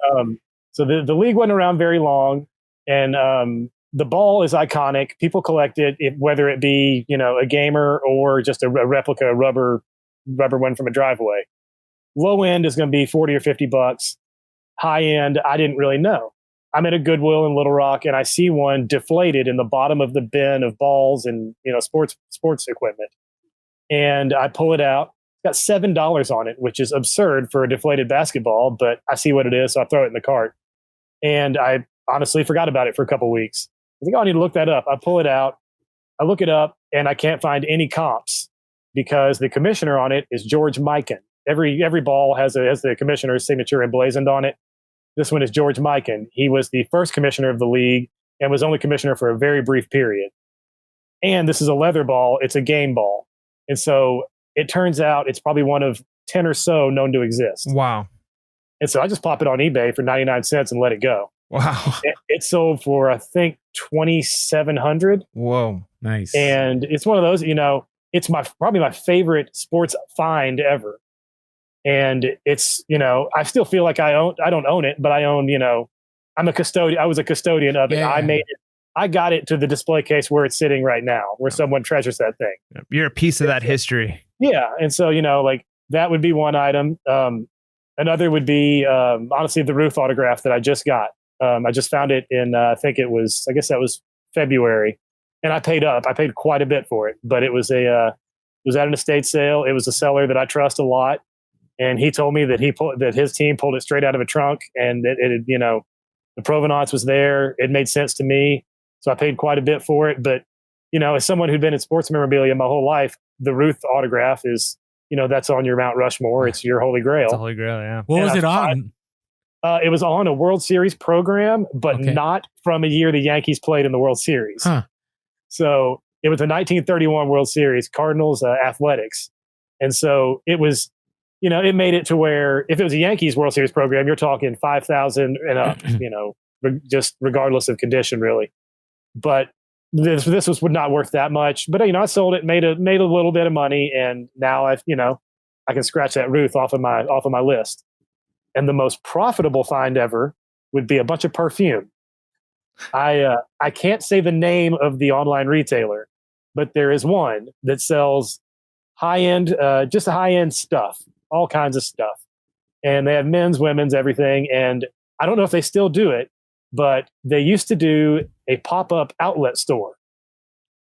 So the league wasn't around very long, and the ball is iconic. People collect it, whether it be a gamer or just a replica rubber one from a driveway. Low end is going to be $40 or $50. High end, I didn't really know. I'm at a Goodwill in Little Rock, and I see one deflated in the bottom of the bin of balls and sports equipment. And I pull it out. It's got $7 on it, which is absurd for a deflated basketball, but I see what it is, so I throw it in the cart. And I honestly forgot about it for a couple of weeks. I think I need to look that up. I pull it out, I look it up, and I can't find any comps because the commissioner on it is George Mikan. Every ball has the commissioner's signature emblazoned on it. This one is George Mikan. He was the first commissioner of the league and was only commissioner for a very brief period. And this is a leather ball. It's a game ball. And so it turns out it's probably one of 10 or so known to exist. Wow. And so I just pop it on eBay for 99 cents and let it go. Wow. It sold for, I think, $2,700. Whoa. Nice. And it's one of those, it's probably my favorite sports find ever. And it's, I still feel like I don't own it, but I own, I'm a custodian. I was a custodian of it. Yeah. I made it. I got it to the display case where it's sitting right now, where someone treasures that thing. You're a piece of that history. Yeah. And so, like that would be one item. Another would be, honestly, the Ruth autograph that I just got. I just found it in, I guess that was February, and I paid up. I paid quite a bit for it, but it was at an estate sale. It was a seller that I trust a lot. And he told me that that his team pulled it straight out of a trunk, and that it the provenance was there. It made sense to me. So I paid quite a bit for it. But, as someone who'd been in sports memorabilia my whole life, the Ruth autograph is, that's on your Mount Rushmore. It's your holy grail. It's a holy grail, yeah. What was it on? It was on a World Series program, but not from a year the Yankees played in the World Series. Huh. So it was a 1931 World Series, Cardinals Athletics. And so it was, it made it to where if it was a Yankees World Series program, you're talking 5,000 and up, just regardless of condition, really. But this was not worth that much. But I sold it, made a little bit of money, and now I can scratch that Ruth off of my list. And the most profitable find ever would be a bunch of perfume. I can't say the name of the online retailer, but there is one that sells high-end, just high-end stuff, all kinds of stuff. And they have men's, women's, everything. And I don't know if they still do it, but they used to do a pop-up outlet store.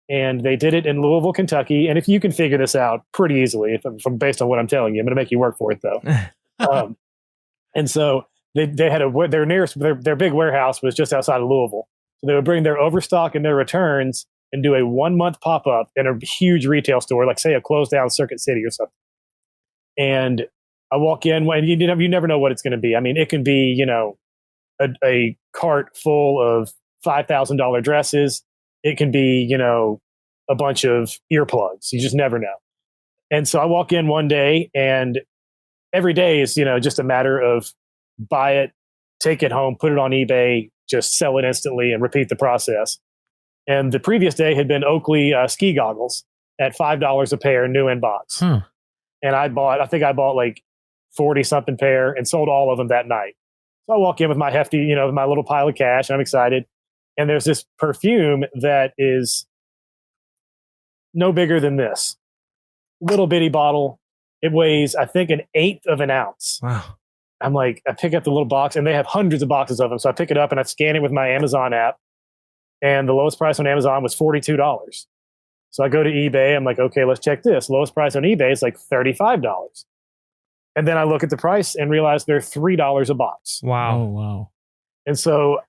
And they did it in Louisville, Kentucky. And if you can figure this out pretty easily, from based on what I'm telling you, I'm going to make you work for it, though. And so they had their big warehouse was just outside of Louisville. So they would bring their overstock and their returns and do a 1-month pop-up in a huge retail store, like say a closed down Circuit City or something. And I walk in, and you never know what it's going to be. I mean, it can be, a cart full of $5,000 dresses. It can be, a bunch of earplugs. You just never know. And so I walk in one day, and every day is, just a matter of buy it, take it home, put it on eBay, just sell it instantly and repeat the process. And the previous day had been Oakley ski goggles at $5 a pair, new in box. And I think I bought like 40 something pair and sold all of them that night. So I walk in with my hefty, my little pile of cash, and I'm excited. And there's this perfume that is no bigger than this little bitty bottle. It weighs, I think, 1/8 of an ounce. Wow. I'm like, I pick up the little box, and they have hundreds of boxes of them. So I pick it up and I scan it with my Amazon app. And the lowest price on Amazon was $42. So I go to eBay. I'm like, okay, let's check this. Lowest price on eBay is like $35. And then I look at the price and realize they're $3 a box. Wow. Oh, wow. And so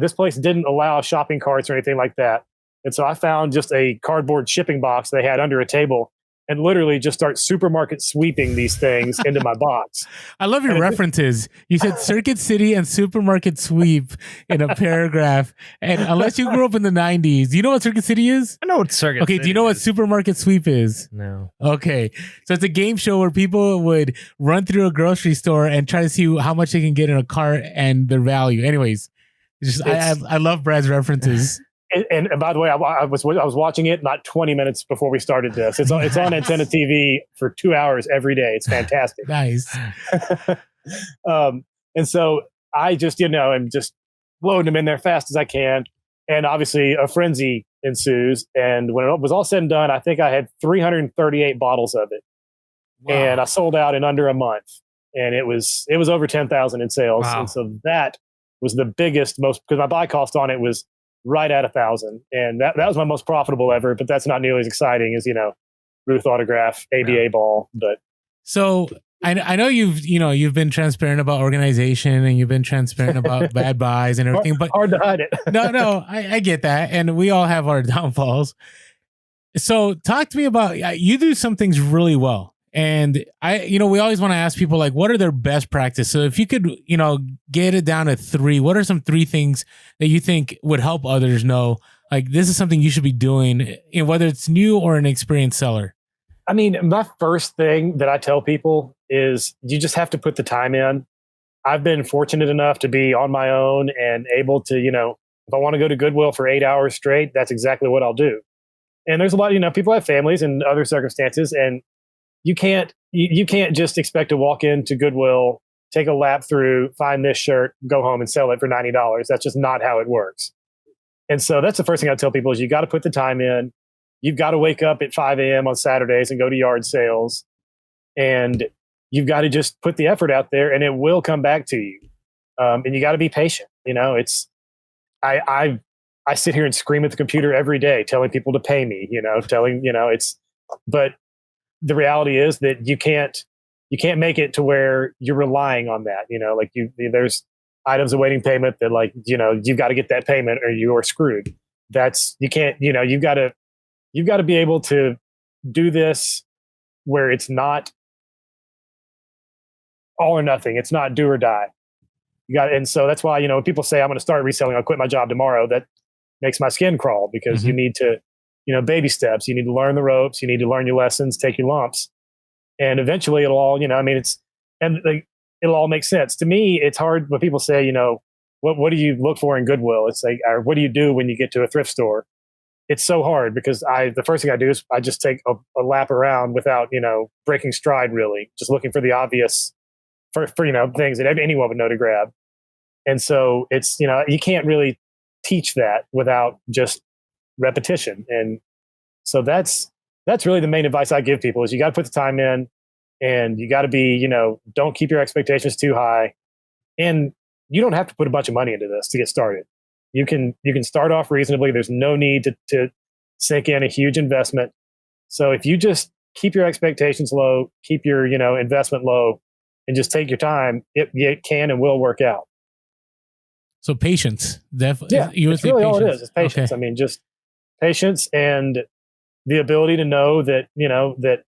this place didn't allow shopping carts or anything like that. And so I found just a cardboard shipping box they had under a table, and literally just start supermarket sweeping these things into my box. I love your references. You said Circuit City and supermarket sweep in a paragraph. And unless you grew up in the 90s, do you know what Circuit City is? I know what Circuit Okay, City do you know what is. supermarket sweep is? No. Okay. So it's a game show where people would run through a grocery store and try to see how much they can get in a cart and their value. Anyways, I love Brad's references. And by the way, I was watching it not 20 minutes before we started this. It's on Antenna TV for 2 hours every day. It's fantastic. Nice. And so I just, am just loading them in there fast as I can. And obviously a frenzy ensues. And when it was all said and done, I think I had 338 bottles of it. Wow. And I sold out in under a month. And it was over 10,000 in sales. Wow. And so that was the biggest, because my buy cost on it was right at 1,000. And that was my most profitable ever, but that's not nearly as exciting as, Ruth autograph, ABA ball. But so I know you've been transparent about organization, and you've been transparent about bad buys and everything, but hard to hide it. No, I get that. And we all have our downfalls. So talk to me about, you do some things really well. And we always want to ask people, like, what are their best practice? So if you could, get it down to 3, what are some 3 things that you think would help others know, like, this is something you should be doing, whether it's new or an experienced seller? I mean, my first thing that I tell people is you just have to put the time in. I've been fortunate enough to be on my own and able to, if I want to go to Goodwill for 8 hours straight, that's exactly what I'll do. And there's a lot, people have families and other circumstances, and you can't just expect to walk into Goodwill, take a lap through, find this shirt, go home and sell it for $90. That's just not how it works. And so that's the first thing I tell people is you got to put the time in. You've got to wake up at 5 a.m. on Saturdays and go to yard sales. And you've got to just put the effort out there and it will come back to you. And you got to be patient. I sit here and scream at the computer every day, telling people to pay me, but the reality is that you can't make it to where you're relying on that. There's items awaiting payment that you've got to get that payment or you are screwed. You've got to be able to do this where it's not all or nothing. It's not do or die. And so that's why, when people say I'm going to start reselling, I'll quit my job tomorrow, that makes my skin crawl because you need to, baby steps. You need to learn the ropes. You need to learn your lessons, take your lumps. And eventually it'll all, it'll all make sense. To me, it's hard when people say, what do you look for in Goodwill? It's like, or what do you do when you get to a thrift store? It's so hard because the first thing I do is I just take a lap around without, breaking stride really, just looking for the obvious for things that anyone would know to grab. And so it's, you can't really teach that without just repetition. And so that's really the main advice I give people is you got to put the time in and you got to be, don't keep your expectations too high. And you don't have to put a bunch of money into this to get started. You can start off reasonably. There's no need to sink in a huge investment. So if you just keep your expectations low, keep your, investment low and just take your time, it can and will work out. So patience, definitely. Yeah, it's really all it is. It's patience. Okay. I mean, just patience and the ability to know that, that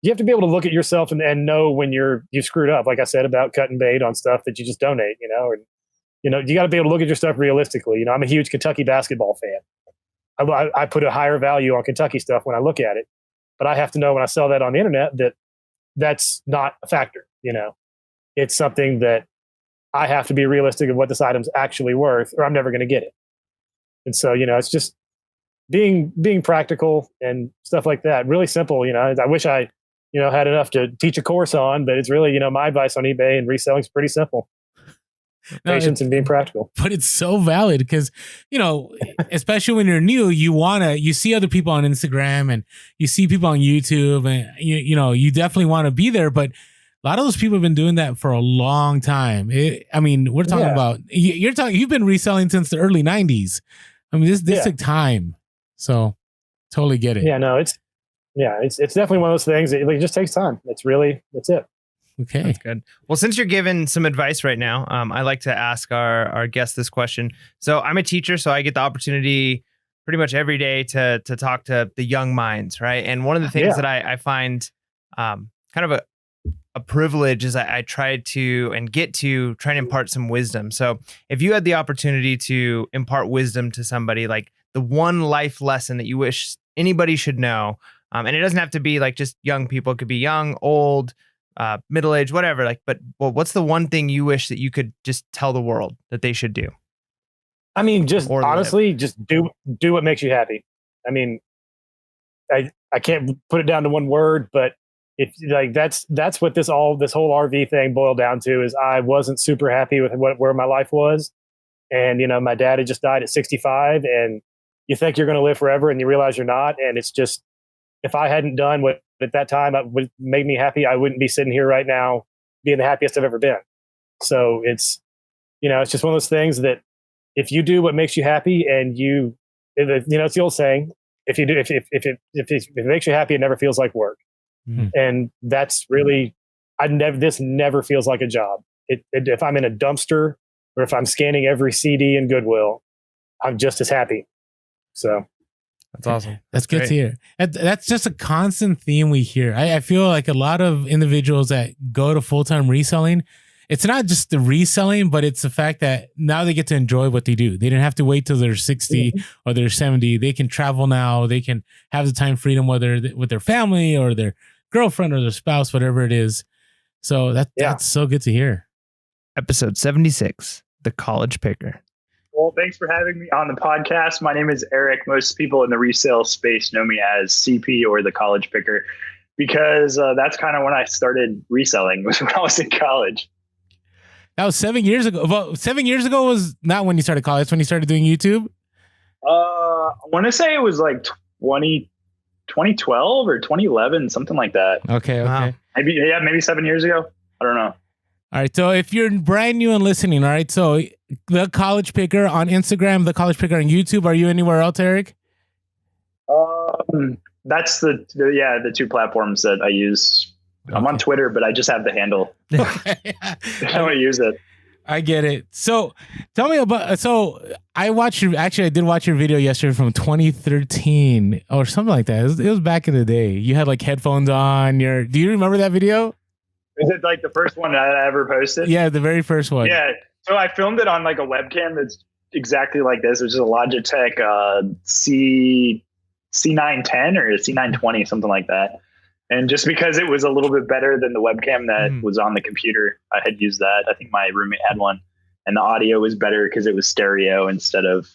you have to be able to look at yourself and know when you've screwed up. Like I said about cutting bait on stuff that you just donate, you got to be able to look at your stuff realistically. I'm a huge Kentucky basketball fan. I put a higher value on Kentucky stuff when I look at it, but I have to know when I sell that on the internet that that's not a factor. It's something that I have to be realistic of what this item's actually worth, or I'm never going to get it. And so, it's just being practical and stuff like that. Really simple. I wish I, had enough to teach a course on, but it's really, my advice on eBay and reselling is pretty simple. Patience and being practical. But it's so valid because, especially when you're new, you see other people on Instagram and you see people on YouTube and you definitely want to be there, but a lot of those people have been doing that for a long time. We're talking about you've been reselling since the early 90s. This took time. So totally get it. Yeah, no, it's definitely one of those things that it just takes time. That's it. Okay. That's good. Well, since you're giving some advice right now, I like to ask our guests this question. So I'm a teacher, so I get the opportunity pretty much every day to talk to the young minds, right? And one of the things that I find kind of a privilege is I try to and get to try and impart some wisdom. So if you had the opportunity to impart wisdom to somebody, like the one life lesson that you wish anybody should know, and it doesn't have to be like just young people, it could be young, old, middle-aged, whatever, what's the one thing you wish that you could just tell the world that they should do? I mean, just honestly, just do what makes you happy. I mean, I can't put it down to one word, but if that's what this whole RV thing boiled down to is I wasn't super happy with where my life was. And, my dad had just died at 65 and you think you're going to live forever and you realize you're not. And it's just, if I hadn't done what at that time would made me happy, I wouldn't be sitting here right now being the happiest I've ever been. So it's, it's just one of those things that if you do what makes you happy and it's the old saying, if it makes you happy, it never feels like work. Mm-hmm. And that's really, this never feels like a job. If I'm in a dumpster or if I'm scanning every CD in Goodwill, I'm just as happy. So that's awesome. That's good to hear. That's just a constant theme we hear. I feel like a lot of individuals that go to full-time reselling, it's not just the reselling, but it's the fact that now they get to enjoy what they do. They didn't have to wait till they're 60 or they're 70. They can travel now. They can have the time freedom, whether with their family or their girlfriend or their spouse, whatever it is. So that's so good to hear. Episode 76, The College Picker. Well, thanks for having me on the podcast. My name is Eric. Most people in the resale space know me as CP or the College Picker, because that's kind of when I started reselling, was when I was in college. That was 7 years ago. Well, 7 years ago was not when you started college, it's when you started doing YouTube? I want to say it was like 2012 or 2011, something like that. Okay. Wow. Maybe 7 years ago. I don't know. All right. So if you're brand new and listening, all right. So the College Picker on Instagram, the College Picker on YouTube. Are you anywhere else, Eric? That's the two platforms that I use. Okay. I'm on Twitter, but I just have the handle. I don't use it. I get it. So tell me about, I did watch your video yesterday from 2013 or something like that. It was back in the day. You had like headphones on. Do you remember that video? Is it like the first one that I ever posted? Yeah, the very first one. Yeah. So I filmed it on like a webcam that's exactly like this. It was just a Logitech C910 or a C920, something like that. And just because it was a little bit better than the webcam that was on the computer, I had used that. I think my roommate had one, and the audio was better because it was stereo instead of,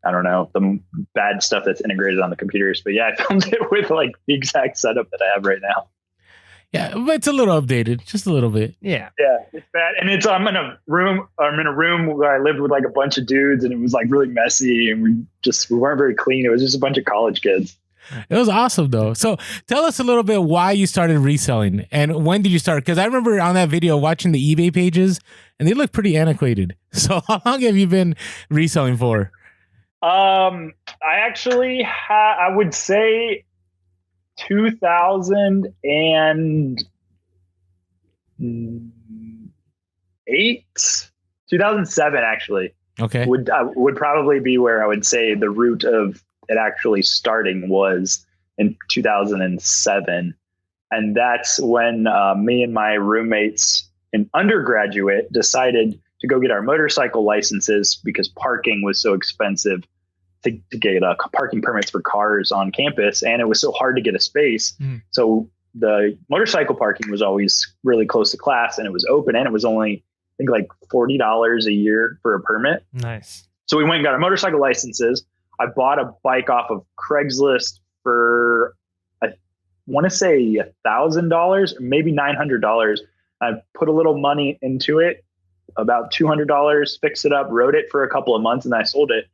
I don't know, the bad stuff that's integrated on the computers. But yeah, I filmed it with like the exact setup that I have right now. Yeah, but it's a little updated, just a little bit. Yeah. Yeah, it's bad. And I'm in a room where I lived with like a bunch of dudes, and it was like really messy, and we weren't very clean. It was just a bunch of college kids. It was awesome though. So tell us a little bit why you started reselling and when did you start? Because I remember on that video watching the eBay pages, and they look pretty antiquated. So how long have you been reselling for? I actually I would say 2007 actually. Okay. Would probably be where I would say the root of it actually starting was in 2007. And that's when me and my roommates in undergraduate decided to go get our motorcycle licenses because parking was so expensive to get parking permits for cars on campus. And it was so hard to get a space. So the motorcycle parking was always really close to class, and it was open, and it was only, I think, like $40 a year for a permit. Nice. So we went and got our motorcycle licenses. I bought a bike off of Craigslist for, I want to say $1,000 or maybe $900. I put a little money into it, about $200, fixed it up, rode it for a couple of months, and I sold it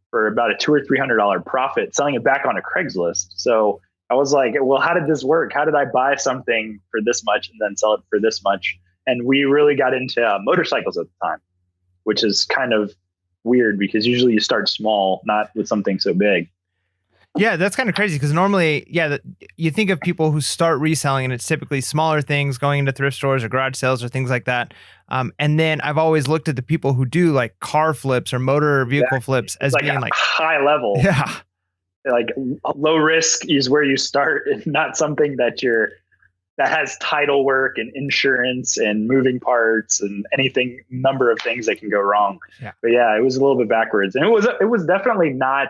for about a $200 or $300 profit, selling it back on a Craigslist. So I was like, well, how did this work? How did I buy something for this much and then sell it for this much? And we really got into motorcycles at the time, which is kind of weird because usually you start small, not with something so big. Yeah, that's kind of crazy because normally, you think of people who start reselling and it's typically smaller things, going into thrift stores or garage sales or things like that. And then I've always looked at the people who do like car flips or motor vehicle flips as being like high level. Yeah. Like low risk is where you start, and not something that has title work and insurance and moving parts and number of things that can go wrong. Yeah. But yeah, it was a little bit backwards, and it was definitely not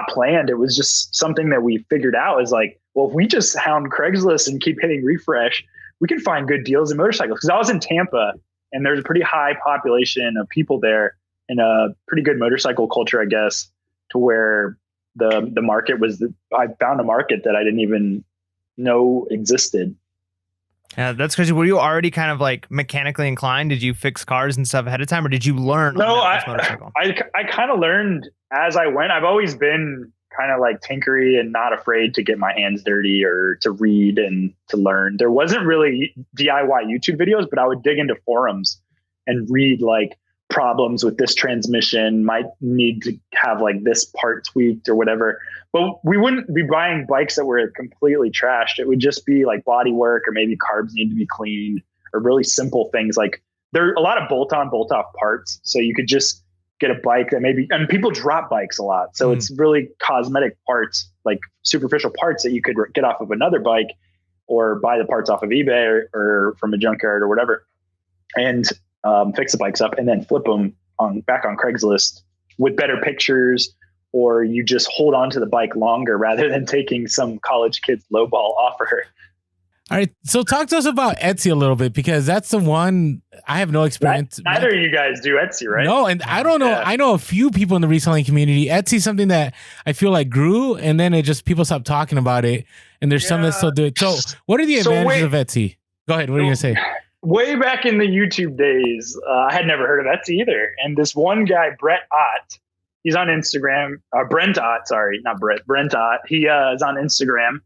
planned. It was just something that we figured out is like, well, if we just hound Craigslist and keep hitting refresh, we can find good deals in motorcycles. Because I was in Tampa, and there's a pretty high population of people there, and a pretty good motorcycle culture, I guess, to where the market was. I found a market that I didn't even know existed. Yeah, that's crazy. Were you already kind of like mechanically inclined? Did you fix cars and stuff ahead of time, or did you learn? No, I kind of learned as I went. I've always been kind of like tinkery and not afraid to get my hands dirty or to read and to learn. There wasn't really DIY YouTube videos, but I would dig into forums and read like problems with this transmission, might need to have like this part tweaked or whatever. But we wouldn't be buying bikes that were completely trashed. It would just be like body work, or maybe carbs need to be cleaned, or really simple things. Like there are a lot of bolt-on, bolt-off parts. So you could just get a bike that maybe, and people drop bikes a lot. So it's really cosmetic parts, like superficial parts that you could get off of another bike or buy the parts off of eBay or from a junkyard or whatever. and fix the bikes up and then flip them back on Craigslist with better pictures, or you just hold on to the bike longer rather than taking some college kid's lowball offer. All right. So talk to us about Etsy a little bit, because that's the one I have no experience. Neither of you guys do Etsy, right? No, and I don't know. Yeah. I know a few people in the reselling community. Etsy is something that I feel like grew, and then it just people stopped talking about it, and there's some that still do it. So what are the advantages of Etsy? Go ahead. What are you going to say? Way back in the YouTube days, I had never heard of Etsy either. And this one guy, Brent Ott, he's on Instagram. Brent Ott, sorry, not Brett. Brent Ott. He is on Instagram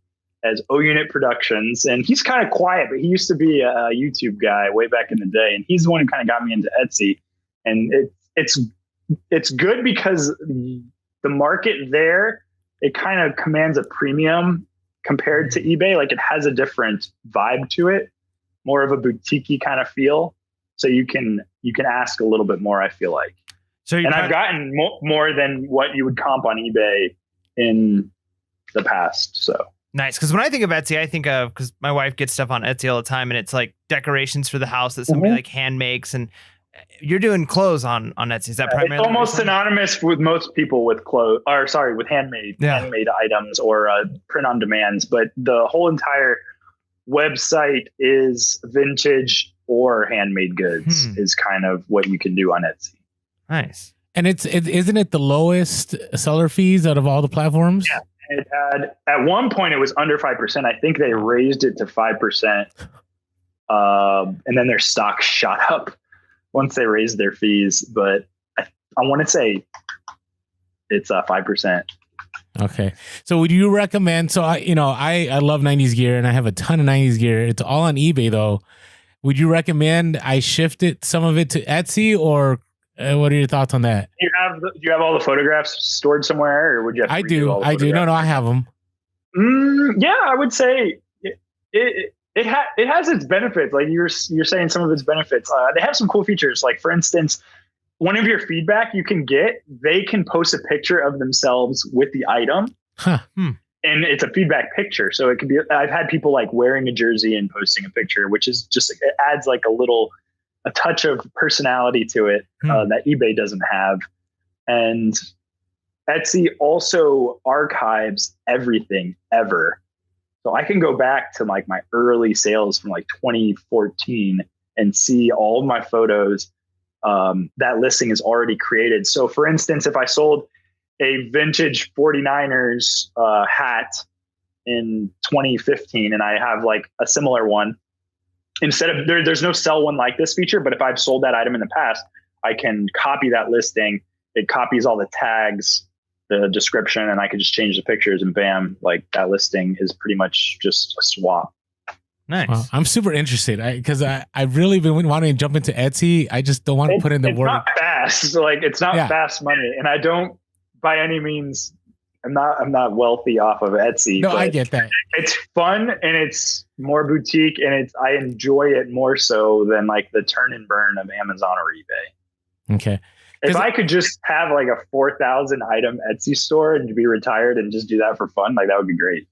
as O Unit Productions, and he's kind of quiet, but he used to be a YouTube guy way back in the day, and he's the one who kind of got me into Etsy. And it's good because the market there, it kind of commands a premium compared to eBay. Like, it has a different vibe to it, more of a boutique-y kind of feel. So you can ask a little bit more, I feel like. I've gotten more than what you would comp on eBay in the past. So nice. Because when I think of Etsy, I think of, because my wife gets stuff on Etsy all the time, and it's like decorations for the house that somebody like hand makes, and you're doing clothes on Etsy. Is that primarily? It's almost synonymous with most people with with handmade items or print on demands. But the whole entire website is vintage or handmade goods is kind of what you can do on Etsy. Nice. And isn't it the lowest seller fees out of all the platforms? Yeah. It had, at one point, it was under 5%. I think they raised it to 5%. And then their stock shot up once they raised their fees. But I want to say it's 5%. Okay. So would you recommend, so I love 90s gear, and I have a ton of 90s gear. It's all on eBay though. Would you recommend I shift some of it to Etsy, or what are your thoughts on that? Do you have all the photographs stored somewhere, or would you have to I do. No, I have them. Yeah, I would say it has its benefits. Like you're saying, some of its benefits. They have some cool features. Like, for instance, one of your feedback you can get, they can post a picture of themselves with the item. Huh. And it's a feedback picture. So it could be, I've had people like wearing a jersey and posting a picture, which is just, it adds like a touch of personality to it that eBay doesn't have. And Etsy also archives everything ever. So I can go back to like my early sales from like 2014 and see all of my photos. That listing is already created. So for instance, if I sold a vintage 49ers hat in 2015, and I have like a similar one, instead of there's no sell one like this feature, but if I've sold that item in the past, I can copy that listing. It copies all the tags, the description, and I can just change the pictures, and bam, like that listing is pretty much just a swap. Nice. Well, I'm super interested because I've really been wanting to jump into Etsy. I just don't want to put in the work. It's not fast. Like, it's not fast money, and I don't by any means. I'm not wealthy off of Etsy. No, I get that. It's fun, and it's more boutique, and I enjoy it more so than like the turn and burn of Amazon or eBay. Okay. If I could just have like a 4,000 item Etsy store and be retired and just do that for fun, like that would be great.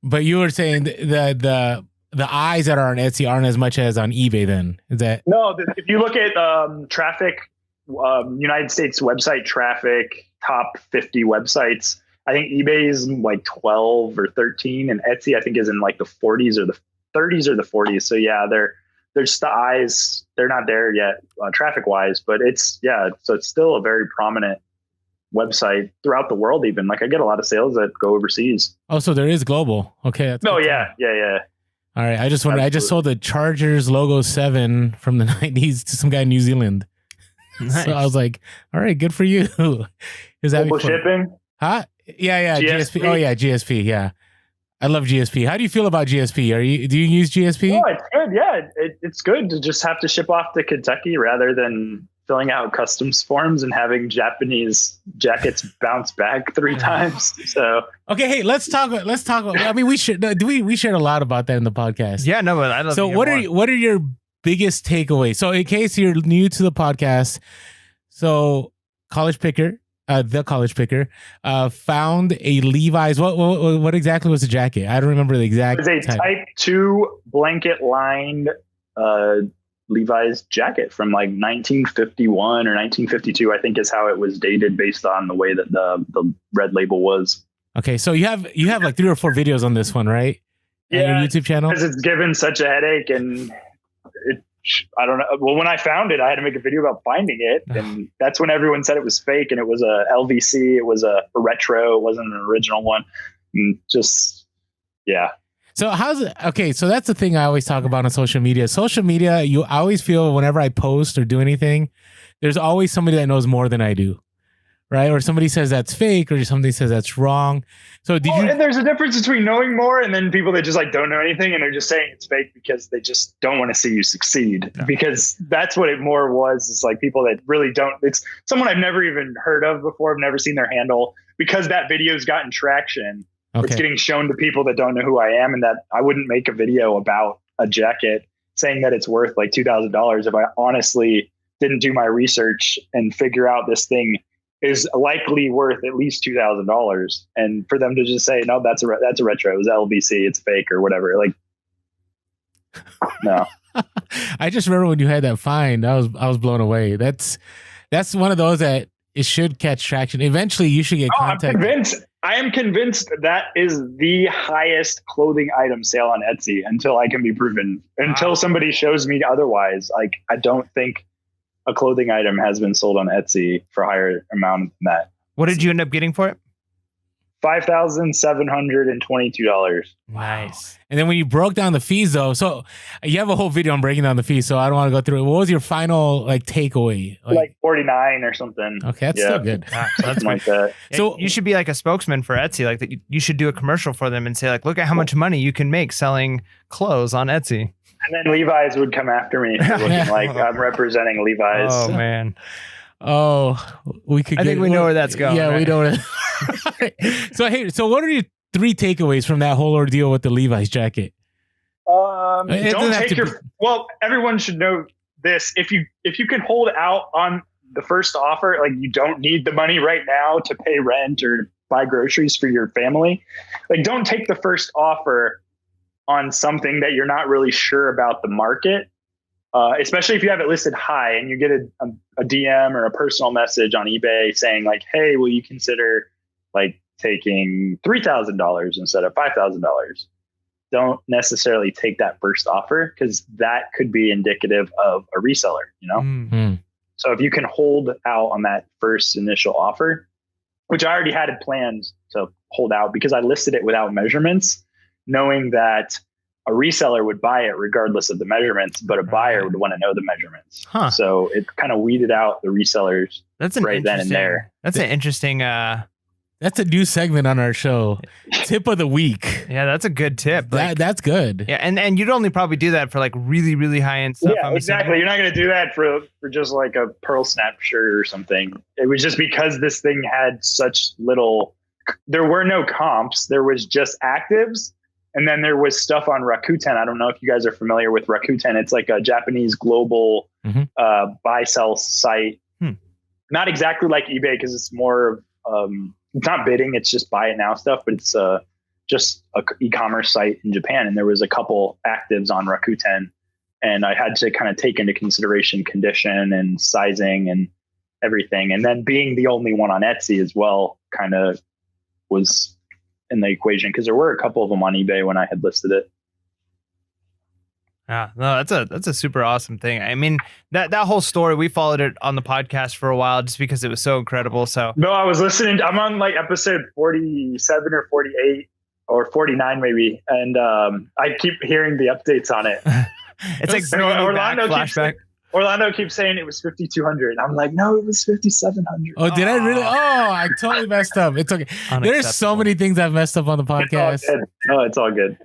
But you were saying the eyes that are on Etsy aren't as much as on eBay then? Is that? No, if you look at traffic, United States website traffic, top 50 websites, I think eBay is like 12 or 13, and Etsy I think is in like the 40s or the 30s or the 40s. So yeah, there's the eyes, they're not there yet traffic wise, but so it's still a very prominent website throughout the world. Even like I get a lot of sales that go overseas. Oh, so there is global. Okay. Yeah. All right. I just sold the Chargers logo 7 from the 90s to some guy in New Zealand. Nice. So I was like, all right, good for you. Is that shipping? Huh? Yeah. GSP. Oh yeah, GSP. Yeah. I love GSP. How do you feel about GSP? Do you use GSP? Oh, it's good. Yeah, it's good to just have to ship off to Kentucky rather than filling out customs forms and having Japanese jackets bounce back 3 times. So okay, hey, let's talk. I mean, we shared a lot about that in the podcast. Yeah, no, but I love. So what are your biggest takeaways? So in case you're new to the podcast, so the college picker found a Levi's. What exactly was the jacket? I don't remember the exact. It was a type 2 blanket lined Levi's jacket from like 1951 or 1952, I think is how it was dated based on the way that the red label was. Okay, so you have like 3 or 4 videos on this one, right? Yeah, on your YouTube channel? Because it's given such a headache, and I don't know. Well, when I found it, I had to make a video about finding it, and that's when everyone said it was fake, and it was a LVC, it was a retro, it wasn't an original one. And just, yeah. So how's it? Okay, so that's the thing I always talk about on social media. Social media, I always feel whenever I post or do anything, there's always somebody that knows more than I do, right? Or somebody says that's fake, or somebody says that's wrong. So and there's a difference between knowing more and then people that just like don't know anything and they're just saying it's fake because they just don't want to see you succeed. No. Because that's what it more was. It's like people that really don't. It's someone I've never even heard of before. I've never seen their handle, because that video's gotten traction. Okay. It's getting shown to people that don't know who I am, and that I wouldn't make a video about a jacket saying that it's worth like $2,000 if I honestly didn't do my research and figure out this thing is likely worth at least $2,000. And for them to just say, no, that's a retro, it's LBC, it's fake or whatever. Like, no. I just remember when you had that find, I was blown away. That's one of those that it should catch traction. Eventually you should get contact. I am convinced that is the highest clothing item sale on Etsy until I can be proven. Until somebody shows me otherwise. Like, I don't think a clothing item has been sold on Etsy for a higher amount than that. What did you end up getting for it? $5,722. Nice. And then when you broke down the fees, though, so you have a whole video on breaking down the fees, so I don't want to go through it. What was your final takeaway? Like 49 or something. Okay, that's still good. Something like that. So you should be like a spokesman for Etsy. Like that, you should do a commercial for them and say, like, look at how much money you can make selling clothes on Etsy. And then Levi's would come after me, looking like I'm representing Levi's. Oh man. Oh, we could. I think we know where that's going. Yeah, right? we know. So what are your 3 takeaways from that whole ordeal with the Levi's jacket? Don't take well, everyone should know this. If you can hold out on the first offer, like you don't need the money right now to pay rent or buy groceries for your family. Like, don't take the first offer on something that you're not really sure about the market. Especially if you have it listed high and you get a DM or a personal message on eBay saying like, hey, will you consider like taking $3,000 instead of $5,000? Don't necessarily take that first offer, because that could be indicative of a reseller, you know? Mm-hmm. So if you can hold out on that first initial offer, which I already had it planned to hold out because I listed it without measurements, knowing that a reseller would buy it regardless of the measurements, but a buyer would want to know the measurements. Huh. So it kind of weeded out the resellers right then and there. That's an interesting... That's a new segment on our show. Tip of the week. Yeah, that's a good tip. That's good. Yeah, and you'd only probably do that for like really, really high-end stuff. Yeah, exactly. You're not going to do that for just like a pearl snap shirt or something. It was just because this thing had such little... There were no comps. There was just actives. And then there was stuff on Rakuten. I don't know if you guys are familiar with Rakuten. It's like a Japanese global buy-sell site. Not exactly like eBay, because it's more it's not bidding. It's just buy it now stuff, but it's just a e-commerce site in Japan. And there was a couple actives on Rakuten, and I had to kind of take into consideration condition and sizing and everything. And then being the only one on Etsy as well kind of was in the equation, because there were a couple of them on eBay when I had listed it. Yeah, no, that's a super awesome thing. I mean, that whole story, we followed it on the podcast for a while just because it was so incredible. So no, I was listening. I'm on like episode 47 or 48 or 49 maybe, and I keep hearing the updates on it. It's like Orlando keeps saying it was 5,200. I'm like, no, it was 5,700. Oh, did I really? Oh, I totally messed up. It's okay. There's so many things I've messed up on the podcast. It's all good.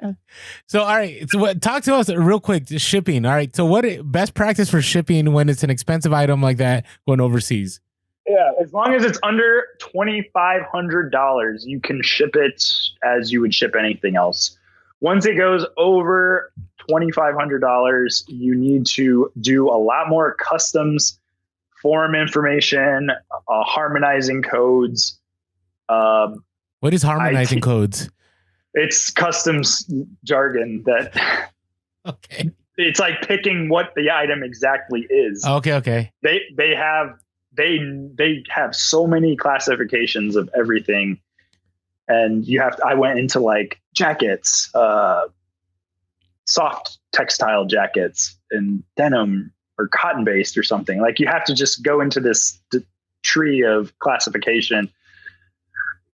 So, all right. So, talk to us real quick. Shipping. All right. So, what best practice for shipping when it's an expensive item like that going overseas? Yeah, as long as it's under $2,500, you can ship it as you would ship anything else. Once it goes over $2,500, you need to do a lot more customs, form information, harmonizing codes. What is harmonizing codes? It's customs jargon that. Okay. it's like picking what the item exactly is. Okay. They have so many classifications of everything, and I went into like jackets, soft textile jackets, and denim or cotton based or something. Like you have to just go into this tree of classification.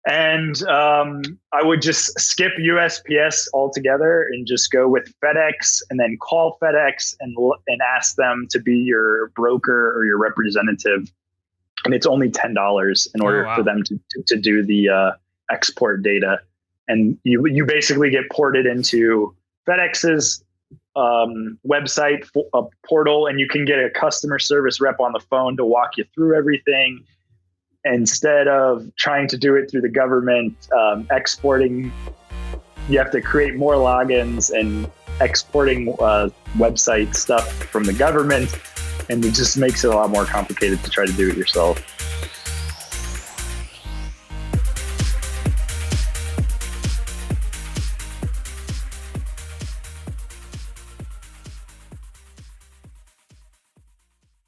And I would just skip USPS altogether and just go with FedEx, and then call FedEx and ask them to be your broker or your representative. And it's only $10 in order for them to do the export data. And you basically get ported into FedEx's website portal, and you can get a customer service rep on the phone to walk you through everything. Instead of trying to do it through the government, exporting, you have to create more logins and exporting website stuff from the government. And it just makes it a lot more complicated to try to do it yourself.